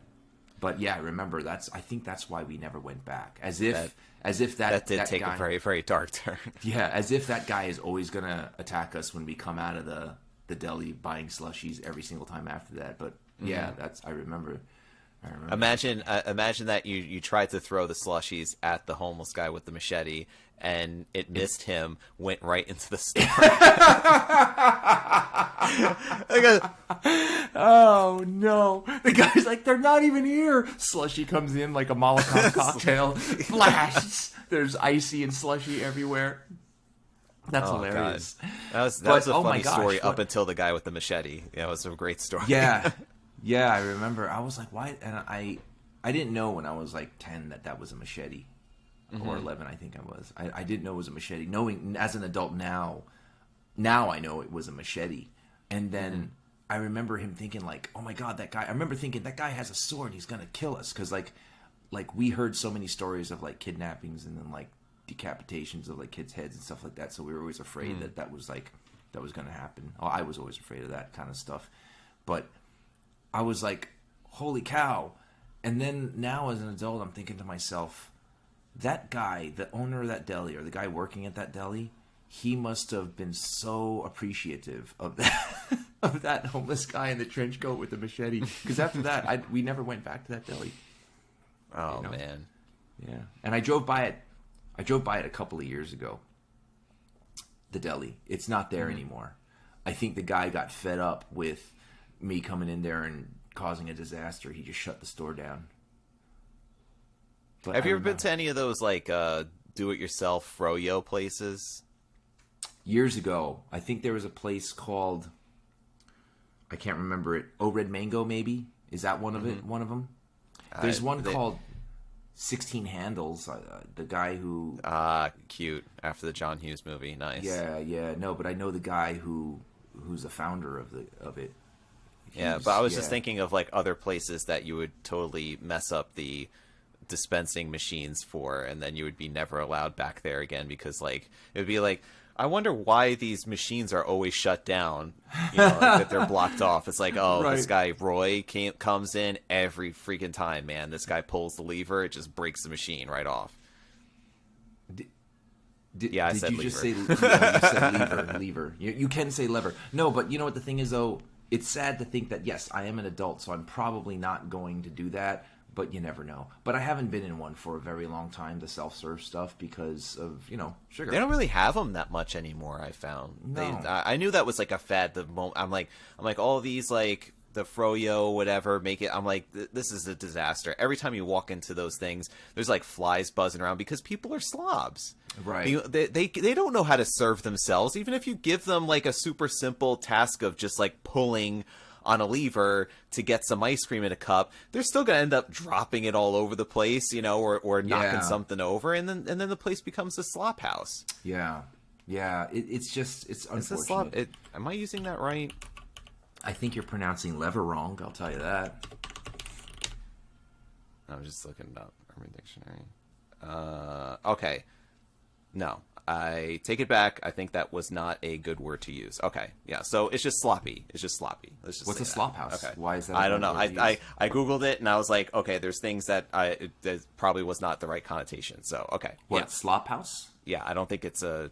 But yeah, remember I think that's why we never went back. As if that did take guy, a very, very dark turn. Yeah, as if that guy is always gonna attack us when we come out of the deli buying slushies every single time after that. But yeah, I remember. Imagine that you tried to throw the slushies at the homeless guy with the machete, and it missed him, went right into the store. Oh no! The guy's like, they're not even here. Slushy comes in like a Molotov cocktail. Flash! There's icy and slushy everywhere. That's hilarious. God. That was a funny story up until the guy with the machete. Yeah, it was a great story. Yeah. Yeah, I remember. I was like, why? And I didn't know when I was like 10 that was a machete. Or 11, I think I was. I didn't know it was a machete. Knowing as an adult now I know it was a machete. And then I remember him thinking like, oh my God, that guy. I remember thinking that guy has a sword. He's gonna kill us because like we heard so many stories of like kidnappings and then like decapitations of like kids' heads and stuff like that. So we were always afraid that was gonna happen. Oh, I was always afraid of that kind of stuff. But I was like, holy cow. And then now as an adult, I'm thinking to myself, that guy, the owner of that deli, or the guy working at that deli, he must have been so appreciative of that of that homeless guy in the trench coat with the machete. Because after that, we never went back to that deli. Oh, man. Yeah. And I drove by it a couple of years ago. The deli. It's not there anymore. I think the guy got fed up with me coming in there and causing a disaster. He just shut the store down. But have you ever been to any of those like do-it-yourself froyo places? Years ago, I think there was a place called, I can't remember it. Oh, Red Mango, maybe? Is that one of it? One of them? There's one called. 16 handles. The guy who cute after the John Hughes movie. Nice. Yeah. No, but I know the guy who's the founder of it. But I was just thinking of like other places that you would totally mess up the dispensing machines for, and then you would be never allowed back there again because like it would be like, I wonder why these machines are always shut down, like that they're blocked off. It's like, This guy Roy comes in every freaking time, man. This guy pulls the lever, it just breaks the machine right off. I said lever. Just say you said lever. You can say lever. No, but you know what the thing is, though? It's sad to think that, yes, I am an adult, so I'm probably not going to do that, but you never know. But I haven't been in one for a very long time, the self-serve stuff, because of, sugar. They don't really have them that much anymore, I found. No. I knew that was like a fad the moment. I'm like, all these, like, the Froyo, whatever, make it. I'm like, this is a disaster. Every time you walk into those things, there's like flies buzzing around because people are slobs. Right. They don't know how to serve themselves. Even if you give them like a super simple task of just like pulling on a lever to get some ice cream in a cup, they're still going to end up dropping it all over the place, or knocking something over, and then the place becomes a slop house. Yeah. It's unfortunate. Is this slop? Am I using that right? I think you're pronouncing lever wrong, I'll tell you that. I'm just looking it up. Urban Dictionary. Okay. No, I take it back. I think that was not a good word to use. Okay, yeah. So it's just sloppy. Let's just What's a slop house? Okay. Why is that? I don't know. I googled it and I was like, okay, there's things that probably was not the right connotation. So okay. What, slop house? Yeah, I don't think it's a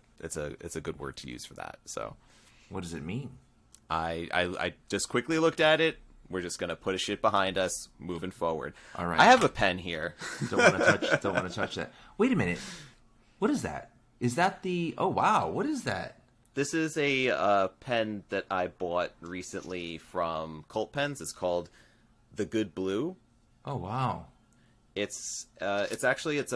good word to use for that. So what does it mean? I just quickly looked at it. We're just gonna put a shit behind us, moving forward. All right. I have a pen here. Don't want to touch that. Wait a minute. What is that? Is that the... Oh, wow. What is that? This is a pen that I bought recently from Cult Pens. It's called The Good Blue. Oh, wow. It's a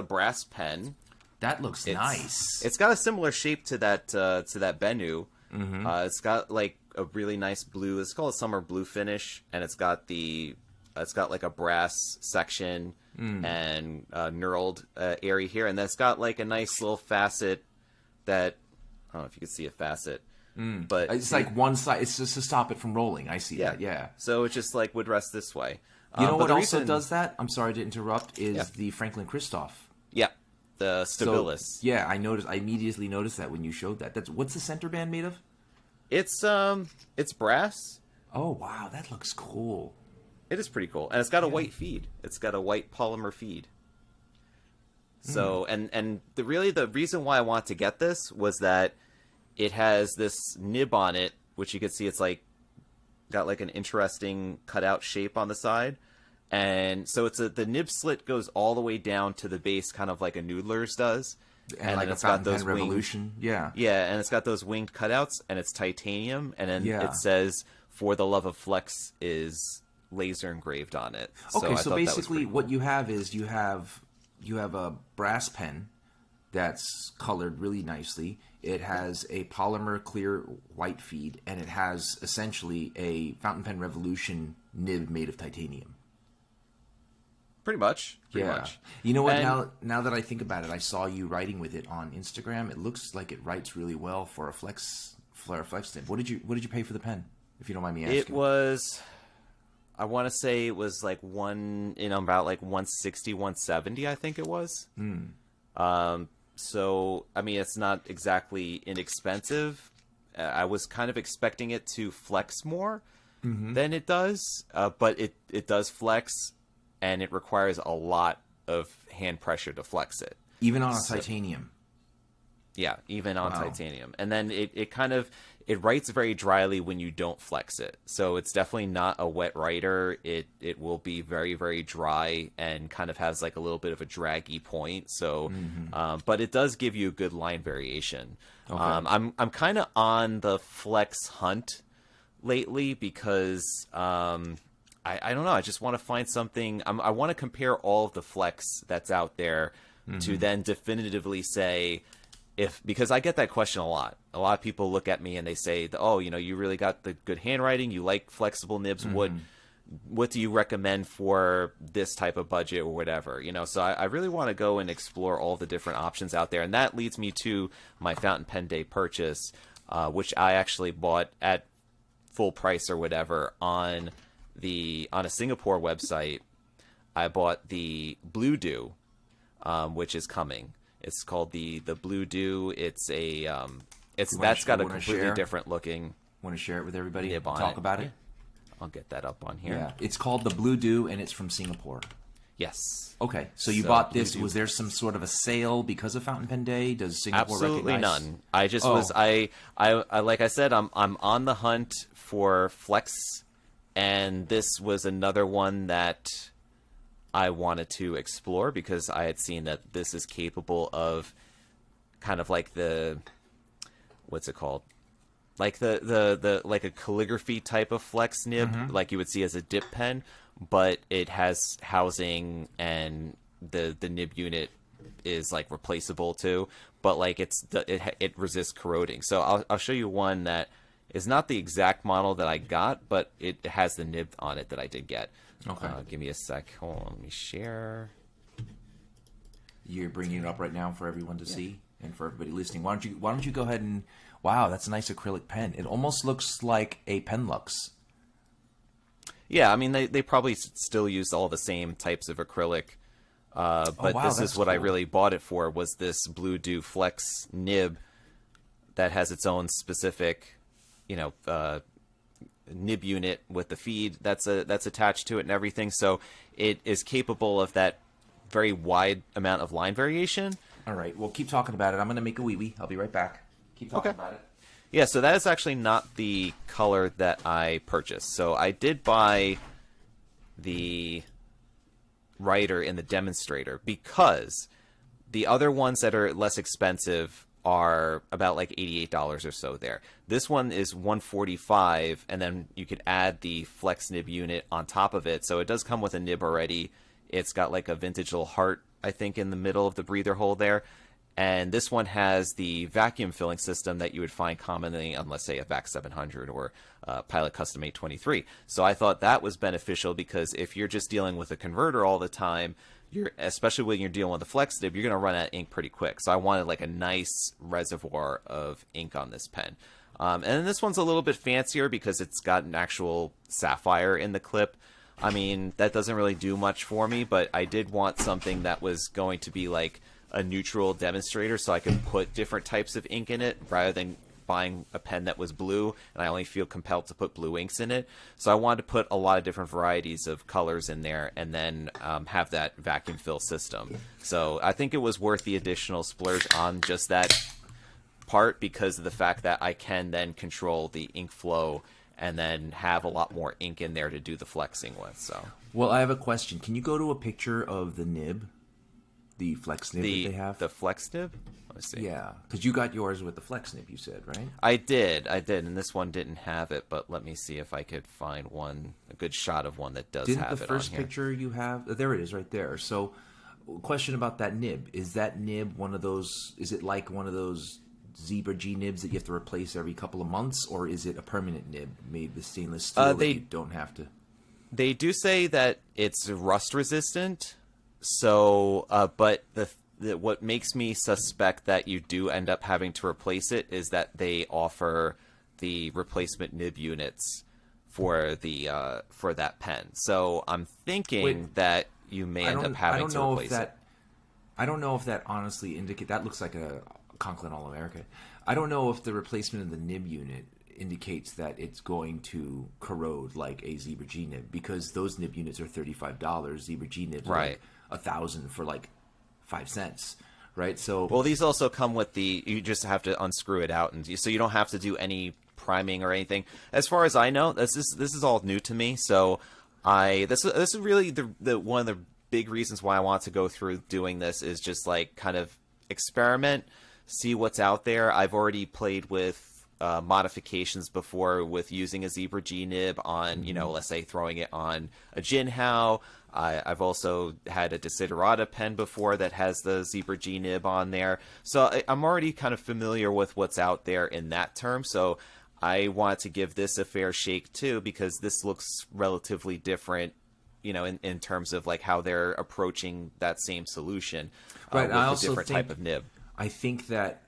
brass pen. That looks nice. It's got a similar shape to that Bennu. Mm-hmm. It's got like a really nice blue. It's called a summer blue finish, and it's got like a brass section and knurled area here, and that's got like a nice little facet that I don't know if you can see a facet, but it's like one side. It's just to stop it from rolling. I see that. Yeah. So it just like would rest this way. You know what also does that? I'm sorry to interrupt. Is the Franklin Christoph? Yeah, the Stabilis. So, yeah, I noticed. I immediately noticed that when you showed that. What's the center band made of? It's brass. Oh wow, that looks cool. It is pretty cool, and it's got a white feed. It's got a white polymer feed. So, and the reason why I want to get this was that it has this nib on it, which you can see it's like got like an interesting cutout shape on the side, and so the nib slit goes all the way down to the base, kind of like a Noodler's does, and like it's got those Revolution, yeah, and it's got those winged cutouts, and it's titanium, and then it says "For the Love of Flex" is laser engraved on it. Okay, so basically what you have is you have a brass pen that's colored really nicely. It has a polymer clear white feed, and it has essentially a fountain pen Revolution nib made of titanium. Pretty much. You know what? Now that I think about it, I saw you writing with it on Instagram. It looks like it writes really well for a flex nib. What did you pay for the pen, if you don't mind me asking? It was, I want to say it was like about like 160, 170, I think it was. So, I mean, it's not exactly inexpensive. I was kind of expecting it to flex more than it does, but it does flex, and it requires a lot of hand pressure to flex it. Even on a titanium? Yeah, even on titanium. And then it writes very dryly when you don't flex it. So it's definitely not a wet writer. It will be very, very dry and kind of has like a little bit of a draggy point. So, but it does give you a good line variation. Okay. I'm kind of on the flex hunt lately because I don't know. I just want to find something. I want to compare all of the flex that's out there to then definitively say, because I get that question a lot. A lot of people look at me and they say, "Oh, you really got the good handwriting. You like flexible nibs. what do you recommend for this type of budget or whatever, you know? So I really want to go and explore all the different options out there. And that leads me to my fountain pen day purchase, which I actually bought at full price or whatever on a Singapore website. I bought the Blue Dew, which is coming. It's called the Blue Dew. It's that's got a completely different looking. Want to share it with everybody? Nib on Talk it. about it. I'll get that up on here. Yeah, it's called the Blue Dew, and it's from Singapore. Yes. Okay, so you bought this. Was there some sort of a sale because of Fountain Pen Day? Does Singapore Absolutely recognize? none. I just was I like I said, I'm on the hunt for Flex, and this was another one that I wanted to explore because I had seen that this is capable of kind of like the, what's it called? Like the like a calligraphy type of flex nib, like you would see as a dip pen, but it has housing and the nib unit is like replaceable too, but like it resists corroding. So I'll show you one that is not the exact model that I got, but it has the nib on it that I did get. Okay. Give me a sec. Hold on, let me share. You're bringing it up right now for everyone to see and for everybody listening. Why don't you go ahead and wow, that's a nice acrylic pen. It almost looks like a Penlux. Yeah, I mean they probably still use all the same types of acrylic, but this is what I really bought it for, was this Blue Dew Flex nib that has its own specific, nib unit with the feed that's attached to it and everything. So it is capable of that very wide amount of line variation. All right, well, keep talking about it. I'm going to make a wee-wee. I'll be right back. Keep talking about it. Yeah, so that is actually not the color that I purchased. So I did buy the writer in the demonstrator because the other ones that are less expensive are about like $88 or so there. This one is $145, and then you could add the flex nib unit on top of it. So it does come with a nib already. It's got like a vintage little heart, I think, in the middle of the breather hole there. And this one has the vacuum filling system that you would find commonly on, let's say, a VAC 700 or Pilot Custom 823. So I thought that was beneficial because if you're just dealing with a converter all the time, especially when you're dealing with a flex nib, you're going to run out of ink pretty quick. So I wanted like a nice reservoir of ink on this pen. And then this one's a little bit fancier because it's got an actual sapphire in the clip. I mean, that doesn't really do much for me, but I did want something that was going to be like a neutral demonstrator so I could put different types of ink in it rather than buying a pen that was blue and I only feel compelled to put blue inks in it. So I wanted to put a lot of different varieties of colors in there and then have that vacuum fill system. So I think it was worth the additional splurge on just that part because of the fact that I can then control the ink flow and then have a lot more ink in there to do the flexing with. So, well, I have a question. Can you go to a picture of the nib? The flex nib that they have? The flex nib? Let's see. Yeah, because you got yours with the flex nib, you said, right? I did, and this one didn't have it, but let me see if I could find a good shot of one that does have it on here. Didn't the first picture you have? There it is right there. So, question about that nib. Is that nib one of those, is it like one of those Zebra G nibs that you have to replace every couple of months, or is it a permanent nib made with stainless steel that you don't have to? They do say that it's rust resistant. So, but what makes me suspect that you do end up having to replace it is that they offer the replacement nib units for that pen. So I'm thinking that you may end up having to replace it. I don't know if that honestly indicate that looks like a Conklin All-America. I don't know if the replacement of the nib unit indicates that it's going to corrode like a Zebra G nib because those nib units are $35. Zebra G nibs are like $1,000 for like 5 cents, right? So well, these also come with you just have to unscrew it out, and so you don't have to do any priming or anything. As far as I know, this is all new to me. So this is really the one of the big reasons why I want to go through doing this is just like kind of experiment, see what's out there. I've already played with modifications before with using a Zebra G nib on, let's say throwing it on a Jinhao. I've also had a Desiderata pen before that has the Zebra G nib on there. So I'm already kind of familiar with what's out there in that term. So I want to give this a fair shake too, because this looks relatively different, in terms of like how they're approaching that same solution, right. with I a also different think, type of nib. I think that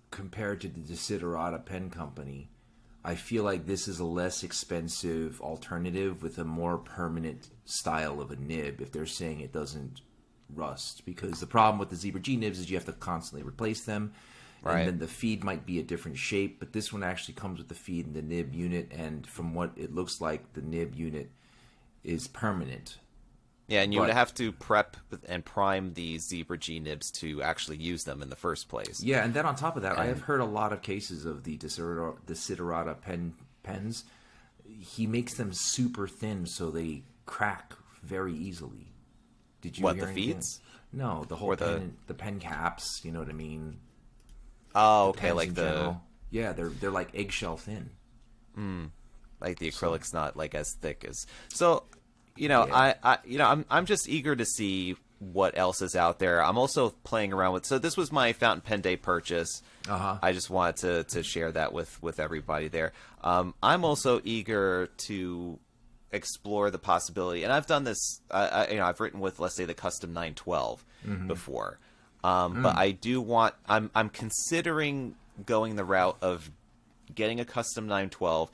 compared to the Desiderata pen company, I feel like this is a less expensive alternative with a more permanent style of a nib if they're saying it doesn't rust. Because the problem with the Zebra G nibs is you have to constantly replace them. Right. And then the feed might be a different shape, but this one actually comes with the feed and the nib unit, and from what it looks like, the nib unit is permanent. Yeah, and you would have to prep and prime the Zebra G nibs to actually use them in the first place. Yeah, and then on top of that, I have heard a lot of cases of the Desiderata pens. He makes them super thin so they crack very easily. Did you What, hear the anything? feeds? No, the whole pen, the pen caps, you know what I mean? Oh, okay, Pens like in the... general. Yeah, they're like eggshell thin. Like the acrylic's not like as thick as... So... Yeah. I'm just eager to see what else is out there. I'm also playing around with. So this was my fountain pen day purchase. I just wanted to share that with everybody there. I'm also eager to explore the possibility, and I've done this. I've written with, let's say, the custom 912 before, but I do want. I'm considering going the route of getting a custom 912,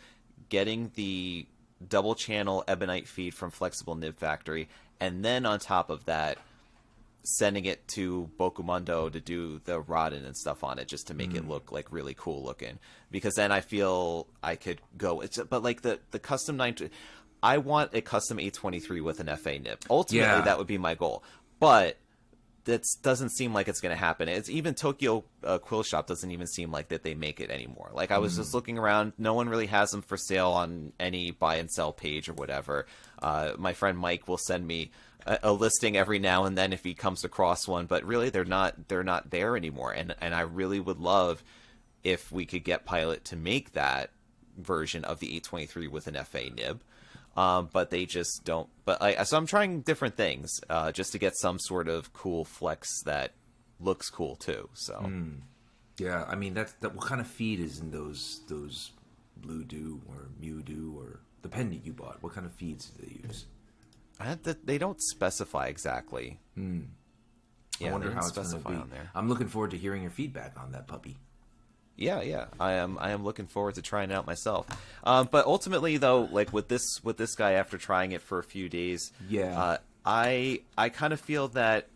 getting the double channel ebonite feed from Flexible Nib Factory, and then on top of that, sending it to Bokumundo to do the rodding and stuff on it, just to make it look like really cool looking. Because then I feel I could go. But like the custom 9, I want a custom 823 with an FA nib. Ultimately, that would be my goal. But that doesn't seem like it's going to happen. It's even Tokyo Quill Shop doesn't even seem like that they make it anymore. Like I was just looking around, no one really has them for sale on any buy and sell page or whatever. My friend Mike will send me a listing every now and then if he comes across one, but really they're not there anymore. And I really would love if we could get Pilot to make that version of the 823 with an FA nib. But they just don't. But so I'm trying different things just to get some sort of cool flex that looks cool too. So Yeah, I mean that. What kind of feed is in those Blue Do or Mew Do or the pen that you bought? What kind of feeds do they use? They don't specify exactly. I wonder how it's going to be. On there. I'm looking forward to hearing your feedback on that puppy. Yeah. I am looking forward to trying it out myself. But ultimately, though, like with this guy, after trying it for a few days, I kind of feel that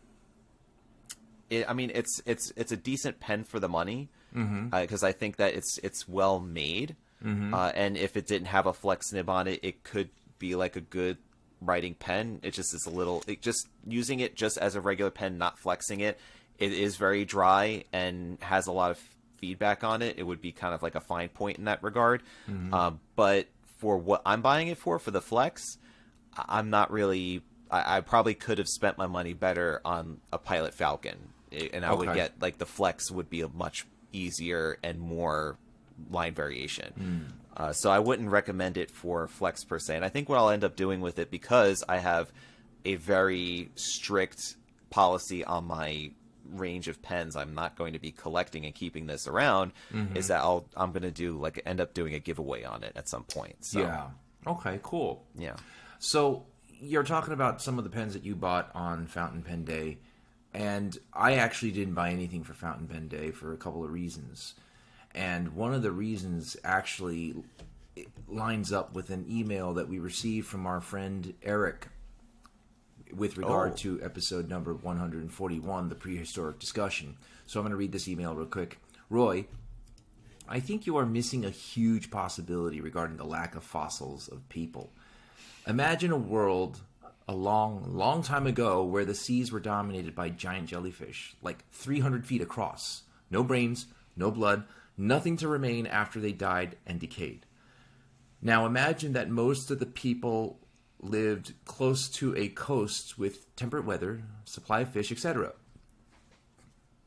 it's a decent pen for the money, because I think that it's well made, and if it didn't have a flex nib on it, it could be like a good writing pen. It just is a little. Just using it just as a regular pen, not flexing it, it is very dry and has a lot of feedback on it. It would be kind of like a fine point in that regard. But for what I'm buying it for the flex, I'm not really. I probably could have spent my money better on a Pilot Falcon, and I would get like the flex would be a much easier and more line variation. So I wouldn't recommend it for flex per se. And I think what I'll end up doing with it, because I have a very strict policy on my range of pens, I'm not going to be collecting and keeping this around, is that I'm going to end up doing a giveaway on it at some point. So, yeah. Okay, cool. Yeah. So you're talking about some of the pens that you bought on Fountain Pen Day, and I actually didn't buy anything for Fountain Pen Day for a couple of reasons. And one of the reasons actually lines up with an email that we received from our friend Eric with regard to episode number 141, the prehistoric discussion. So I'm going to read this email real quick. Roy, I think you are missing a huge possibility regarding the lack of fossils of people. Imagine a world a long time ago where the seas were dominated by giant jellyfish, like 300 feet across. No brains, no blood, nothing to remain after they died and decayed. Now imagine that most of the people lived close to a coast with temperate weather, supply of fish, etc.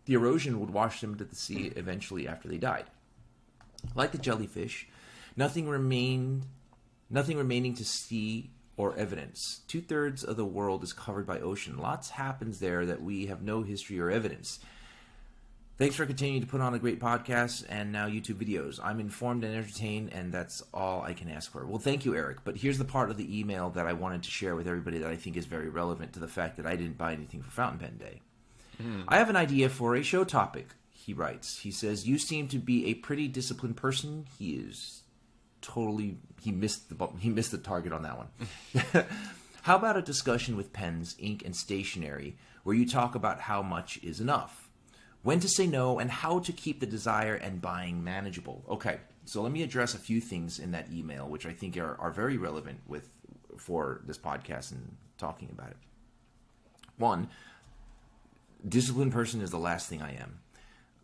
The erosion would wash them to the sea eventually after they died. Like the jellyfish, nothing remaining to see or evidence. 2/3 of the world is covered by ocean. Lots happens there that we have no history or evidence. Thanks for continuing to put on a great podcast and now YouTube videos. I'm informed and entertained, and that's all I can ask for. Well, thank you, Eric. But here's the part of the email that I wanted to share with everybody that I think is very relevant to the fact that I didn't buy anything for Fountain Pen Day. I have an idea for a show topic, he writes. He says, you seem to be a pretty disciplined person. He missed the target on that one. How about a discussion with pens, ink, and stationery where you talk about how much is enough, when to say no, and how to keep the desire and buying manageable? Okay, so let me address a few things in that email which I think are very relevant for this podcast and talking about it. One, disciplined person is the last thing I am.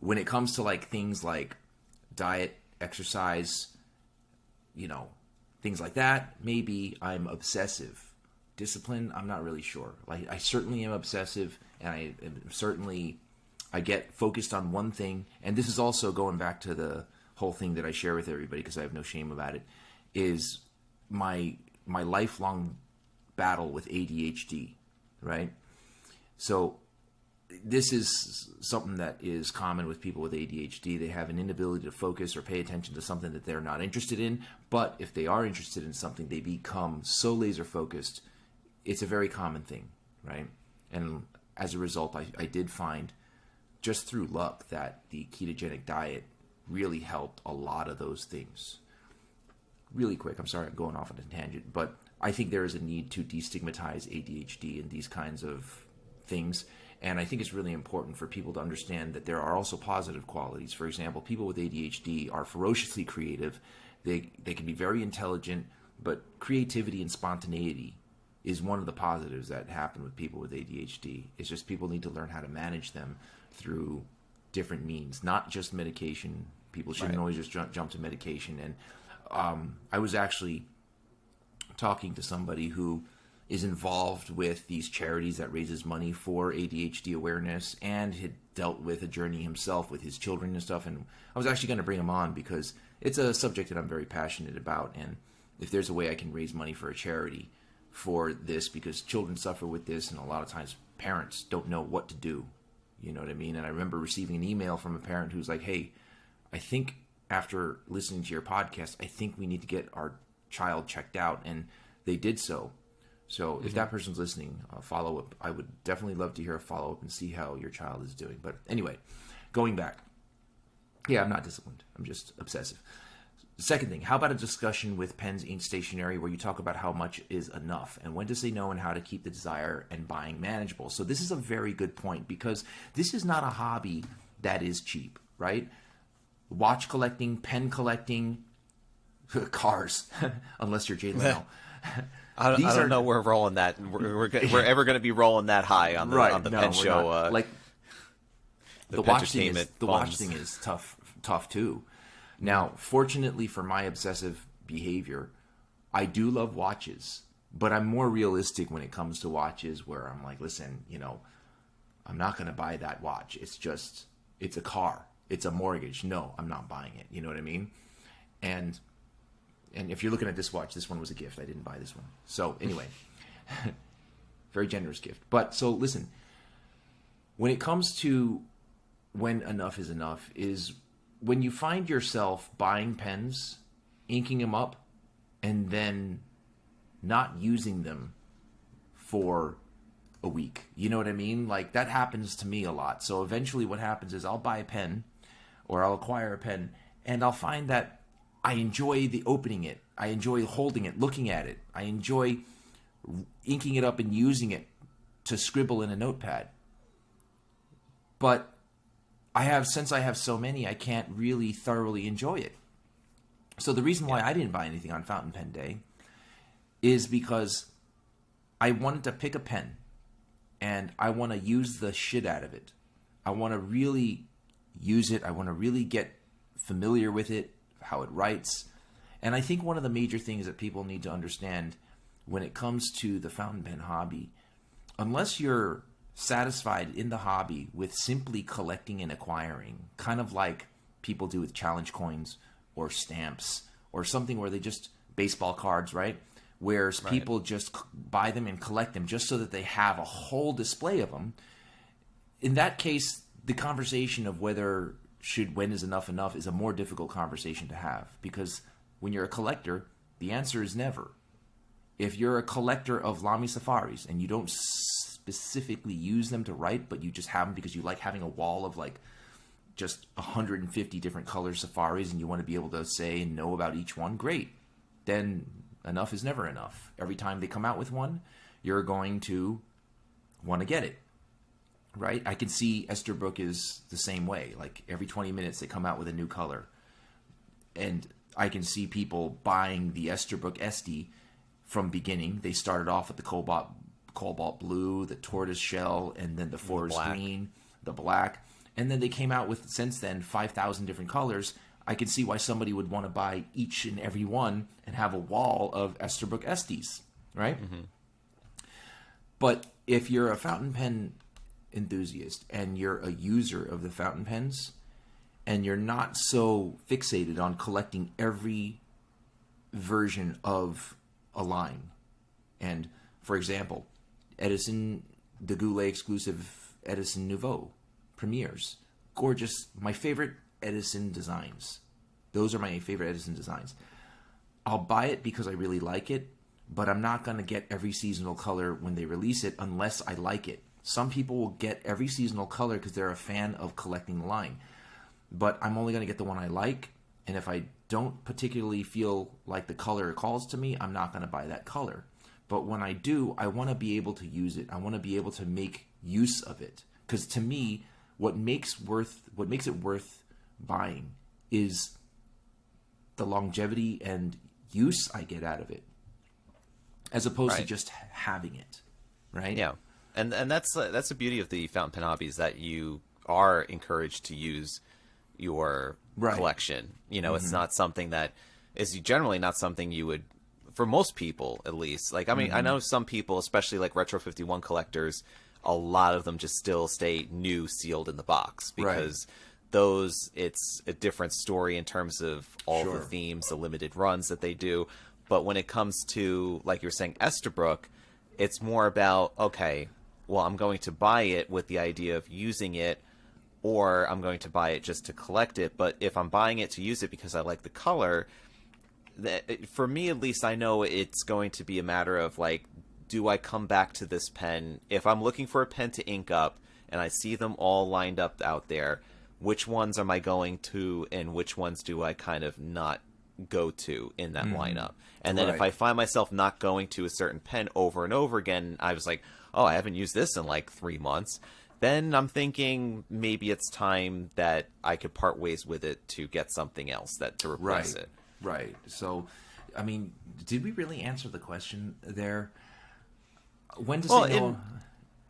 When it comes to like things like diet, exercise, things like that, maybe I'm obsessive. Discipline, I'm not really sure. Like, I certainly am obsessive, and I get focused on one thing. And this is also going back to the whole thing that I share with everybody, because I have no shame about it, is my lifelong battle with ADHD, right? So this is something that is common with people with ADHD. They have an inability to focus or pay attention to something that they're not interested in. But if they are interested in something, they become so laser focused. It's a very common thing, right? And as a result, I did find, just through luck, that the ketogenic diet really helped a lot of those things. Really quick, I'm sorry I'm going off on a tangent, but I think there is a need to destigmatize ADHD and these kinds of things. And I think it's really important for people to understand that there are also positive qualities. For example, people with ADHD are ferociously creative. They can be very intelligent, but creativity and spontaneity is one of the positives that happen with people with ADHD. It's just people need to learn how to manage them through different means, not just medication. People shouldn't always just jump to medication. And I was actually talking to somebody who is involved with these charities that raises money for ADHD awareness, and had dealt with a journey himself with his children and stuff. And I was actually going to bring him on because it's a subject that I'm very passionate about. And if there's a way I can raise money for a charity for this, because children suffer with this, and a lot of times parents don't know what to do. You know what I mean? And I remember receiving an email from a parent who's like, hey, I think after listening to your podcast, I think we need to get our child checked out. And they did so. So if that person's listening, follow up. I would definitely love to hear a follow up and see how your child is doing. But anyway, going back. Yeah, I'm not disciplined. I'm just obsessive. Second thing, how about a discussion with pens, ink, stationery where you talk about how much is enough and when to say no and how to keep the desire and buying manageable? So this is a very good point, because this is not a hobby that is cheap, right? Watch collecting, pen collecting, cars, unless you're Jay Leno. I don't know we're rolling that. We're ever going to be rolling that high on the pen show. Like the watch thing is tough too. Now, fortunately for my obsessive behavior, I do love watches, but I'm more realistic when it comes to watches, where I'm like, listen, I'm not going to buy that watch. It's a car. It's a mortgage. No, I'm not buying it. You know what I mean? And if you're looking at this watch, this one was a gift. I didn't buy this one. So anyway, very generous gift. But so listen, when it comes to when enough is when you find yourself buying pens, inking them up, and then not using them for a week. You know what I mean? Like, that happens to me a lot. So eventually what happens is I'll buy a pen, or I'll acquire a pen, and I'll find that I enjoy the opening it. I enjoy holding it, looking at it. I enjoy inking it up and using it to scribble in a notepad. But since I have so many, I can't really thoroughly enjoy it. So the reason why I didn't buy anything on Fountain Pen Day is because I wanted to pick a pen and I want to use the shit out of it. I want to really use it. I want to really get familiar with it, how it writes. And I think one of the major things that people need to understand when it comes to the fountain pen hobby, unless you're satisfied in the hobby with simply collecting and acquiring, kind of like people do with challenge coins or stamps or something where they just, baseball cards, right? Where people just buy them and collect them just so that they have a whole display of them. In that case, the conversation of when is enough is a more difficult conversation to have, because when you're a collector, the answer is never. If you're a collector of Lamy safaris and you don't specifically use them to write, but you just have them because you like having a wall of like just 150 different color safaris and you want to be able to say and know about each one, great. Then enough is never enough. Every time they come out with one, you're going to want to get it. Right? I can see Esterbrook is the same way. Like every 20 minutes they come out with a new color. And I can see people buying the Esterbrook Esty from beginning. They started off with the cobalt blue, the tortoise shell, and then the forest green, the black. And then they came out with, since then, 5,000 different colors. I can see why somebody would want to buy each and every one and have a wall of Esterbrook Esties, right? Mm-hmm. But if you're a fountain pen enthusiast and you're a user of the fountain pens and you're not so fixated on collecting every version of a line, and for example, Edison, the Goulet exclusive Edison Nouveau premieres, gorgeous, my favorite Edison designs, those are my favorite Edison designs. I'll buy it because I really like it, but I'm not going to get every seasonal color when they release it unless I like it. Some people will get every seasonal color because they're a fan of collecting the line. But I'm only going to get the one I like. And if I don't particularly feel like the color calls to me, I'm not going to buy that color. But when I do, I want to be able to use it. I want to be able to make use of it. Because to me, what makes it worth buying is the longevity and use I get out of it, as opposed to just having it. Right? Yeah. And that's the beauty of the fountain pen hobby, is that you are encouraged to use your collection. You know, it's not something that is generally not something you would, for most people at least. Like, I mean, I know some people, especially like Retro 51 collectors, a lot of them just still stay new, sealed in the box, because those, it's a different story in terms of all the themes, the limited runs that they do. But when it comes to, like you were saying, Esterbrook, it's more about, okay, well, I'm going to buy it with the idea of using it, or I'm going to buy it just to collect it. But if I'm buying it to use it because I like the color, for me at least, I know it's going to be a matter of, like, do I come back to this pen? If I'm looking for a pen to ink up and I see them all lined up out there, which ones am I going to and which ones do I kind of not go to in that lineup? And then if I find myself not going to a certain pen over and over again, I was like, oh, I haven't used this in like 3 months, then I'm thinking maybe it's time that I could part ways with it to get something else to replace it. Right. So, I mean, did we really answer the question there? When does it know?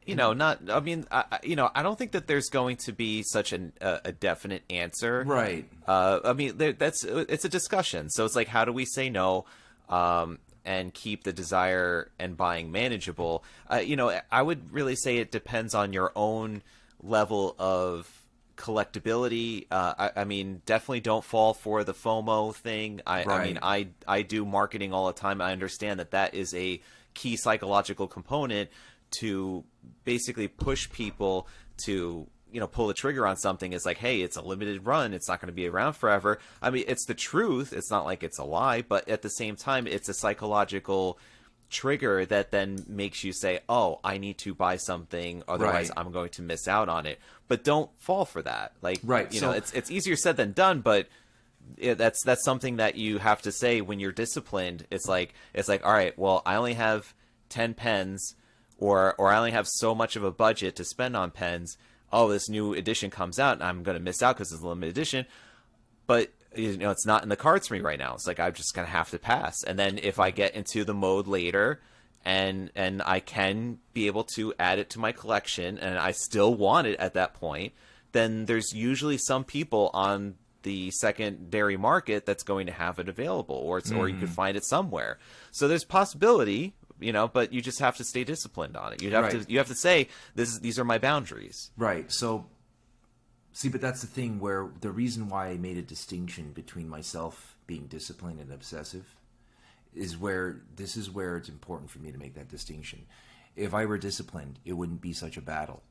I don't think that there's going to be such a definite answer. Right. I mean, it's a discussion. So it's like, how do we say no and keep the desire and buying manageable? I would really say it depends on your own level of collectability. I mean, definitely don't fall for the FOMO thing. I mean, I do marketing all the time. I understand that is a key psychological component to basically push people to, pull the trigger on something. Is like, hey, it's a limited run, it's not going to be around forever. I mean, it's the truth, it's not like it's a lie, but at the same time, it's a psychological trigger that then makes you say, oh, I need to buy something, otherwise I'm going to miss out on it. But don't fall for that. Like, it's easier said than done, but that's something that you have to say when you're disciplined. It's like, all right, well, I only have 10 pens, or I only have so much of a budget to spend on pens. Oh, this new edition comes out and I'm going to miss out because it's a limited edition. But, it's not in the cards for me right now. It's like, I'm just going to have to pass. And then if I get into the mode later and I can be able to add it to my collection and I still want it at that point, then there's usually some people on the secondary market that's going to have it available, or you could find it somewhere. So there's possibility, but you just have to stay disciplined on it. You have to say, these are my boundaries. Right. So, see, but that's the thing where the reason why I made a distinction between myself being disciplined and obsessive is where it's important for me to make that distinction. If I were disciplined, it wouldn't be such a battle,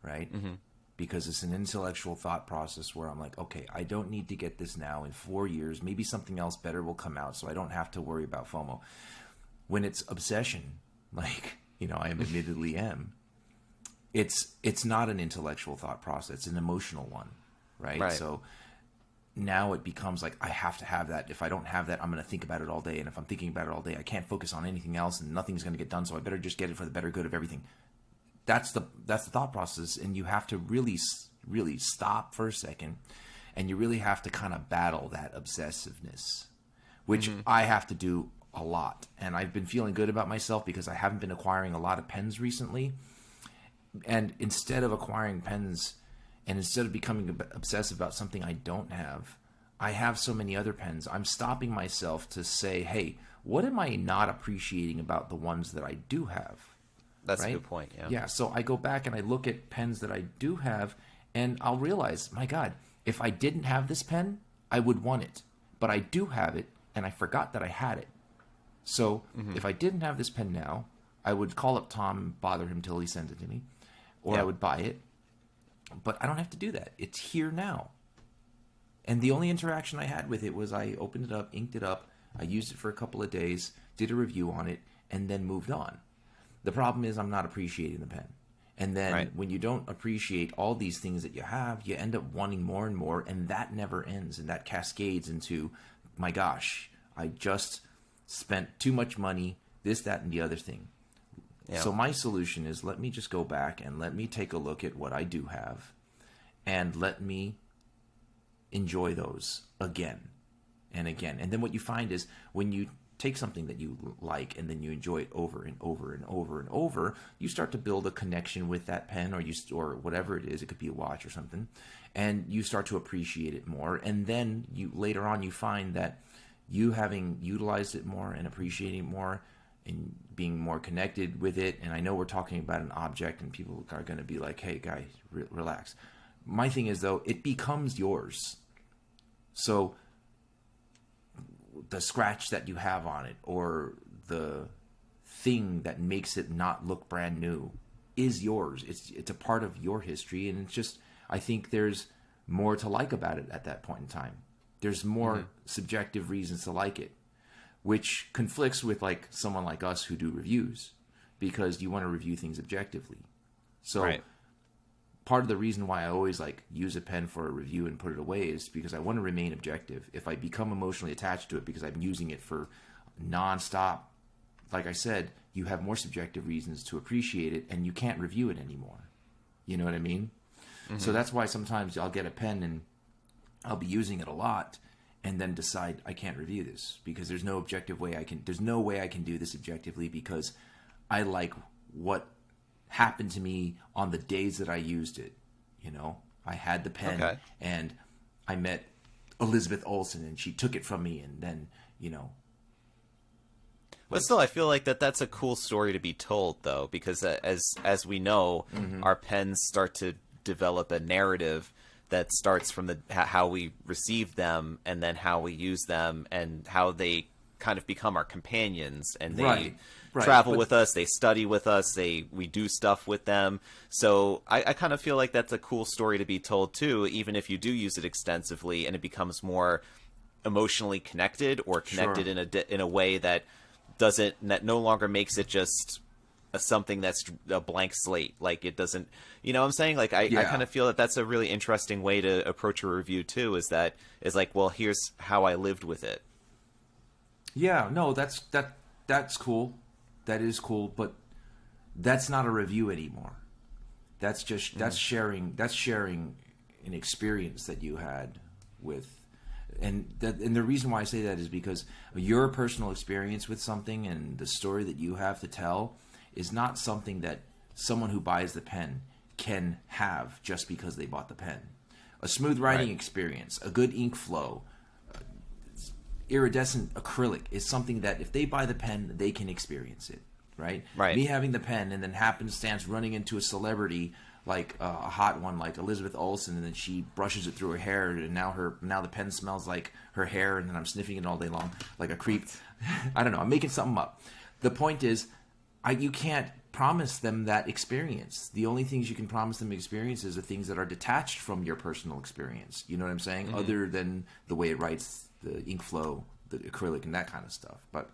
right? Mm-hmm. because it's an intellectual thought process where I'm like, okay, I don't need to get this now. In 4 years, maybe something else better will come out, so I don't have to worry about FOMO. When it's obsession, like, I admittedly am, it's not an intellectual thought process. It's an emotional one, right? So now it becomes like, I have to have that. If I don't have that, I'm going to think about it all day. And if I'm thinking about it all day, I can't focus on anything else and nothing's going to get done. So I better just get it for the better good of everything. That's the thought process. And you have to really, really stop for a second. And you really have to kind of battle that obsessiveness, which I have to do a lot. And I've been feeling good about myself because I haven't been acquiring a lot of pens recently. And instead of acquiring pens, and instead of becoming obsessive about something I don't have, I have so many other pens. I'm stopping myself to say, hey, what am I not appreciating about the ones that I do have? That's a good point, yeah. Yeah, so I go back and I look at pens that I do have, and I'll realize, my God, if I didn't have this pen, I would want it. But I do have it, and I forgot that I had it. So if I didn't have this pen now, I would call up Tom, bother him till he sent it to me, or I would buy it. But I don't have to do that. It's here now. And the only interaction I had with it was I opened it up, inked it up, I used it for a couple of days, did a review on it, and then moved on. The problem is I'm not appreciating the pen. And then when you don't appreciate all these things that you have, you end up wanting more and more, and that never ends. And that cascades into, my gosh, I just spent too much money, this, that, and the other thing. Yeah. So my solution is, let me just go back and let me take a look at what I do have and let me enjoy those again and again. And then what you find is when you take something that you like and then you enjoy it over and over and over and over, you start to build a connection with that pen or whatever it is. It could be a watch or something. And you start to appreciate it more. And then later on you find that you having utilized it more and appreciating it more and being more connected with it. And I know we're talking about an object and people are going to be like, hey, guys, relax. My thing is, though, it becomes yours. So the scratch that you have on it or the thing that makes it not look brand new is yours. It's a part of your history. And it's just, I think there's more to like about it at that point in time. There's more subjective reasons to like it, which conflicts with like someone like us who do reviews, because you want to review things objectively. So part of the reason why I always like use a pen for a review and put it away is because I want to remain objective. If I become emotionally attached to it because I'm using it for nonstop, like I said, you have more subjective reasons to appreciate it and you can't review it anymore. You know what I mean? So that's why sometimes I'll get a pen and I'll be using it a lot and then decide I can't review this because there's no way I can do this objectively because I like what happened to me on the days that I used it. I had the pen and I met Elizabeth Olsen and she took it from me and then, But still, I feel like that's a cool story to be told, though, because as we know, our pens start to develop a narrative that starts from how we receive them and then how we use them and how they kind of become our companions and they travel with us, they study with us, we do stuff with them. So I kind of feel like that's a cool story to be told too, even if you do use it extensively and it becomes more emotionally connected or connected in a way that no longer makes it just something that's a blank slate. Like it doesn't, what I'm saying? Like I kind of feel that that's a really interesting way to approach a review too, is like, well, here's how I lived with it. Yeah, no, that's cool. That is cool, but that's not a review anymore. That's just that's sharing an experience that you had with, and the reason why I say that is because your personal experience with something and the story that you have to tell is not something that someone who buys the pen can have just because they bought the pen. A smooth writing experience, a good ink flow, iridescent acrylic is something that if they buy the pen, they can experience it, right? Me having the pen and then happenstance running into a celebrity like a hot one like Elizabeth Olsen, and then she brushes it through her hair, and now the pen smells like her hair, and then I'm sniffing it all day long like a creep. I don't know. I'm making something up. The point is, you can't promise them that experience. The only things you can promise them experience is the things that are detached from your personal experience. You know what I'm saying? Mm-hmm. Other than the way it writes, the ink flow, the acrylic, and that kind of stuff. But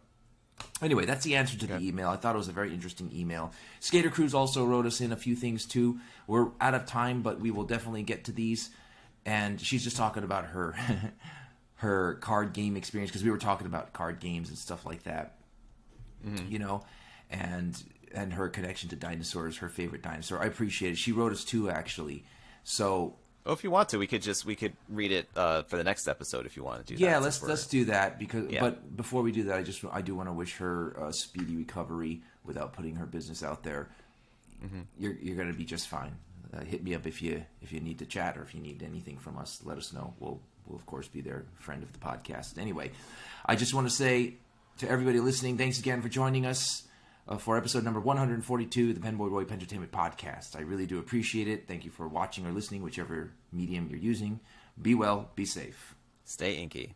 anyway, that's the answer to the email. I thought it was a very interesting email. Skater Cruise also wrote us in a few things too. We're out of time, but we will definitely get to these. And she's just talking about her her card game experience, because we were talking about card games and stuff like that. Mm-hmm. You know, and her connection to dinosaurs, her favorite dinosaur. I appreciate it. She wrote us too, actually. So, well, if you want to, we could read it for the next episode if you want to do that. Yeah, let's do that, because. Yeah. But before we do that, I do want to wish her a speedy recovery without putting her business out there. Mm-hmm. You're going to be just fine. Hit me up if you need to chat, or if you need anything from us. Let us know. We'll of course be there, friend of the podcast. Anyway, I just want to say to everybody listening, thanks again for joining us for episode number 142 of the PenBoyRoy Pentertainment Podcast. I really do appreciate it. Thank you for watching or listening, whichever medium you're using. Be well, be safe. Stay inky.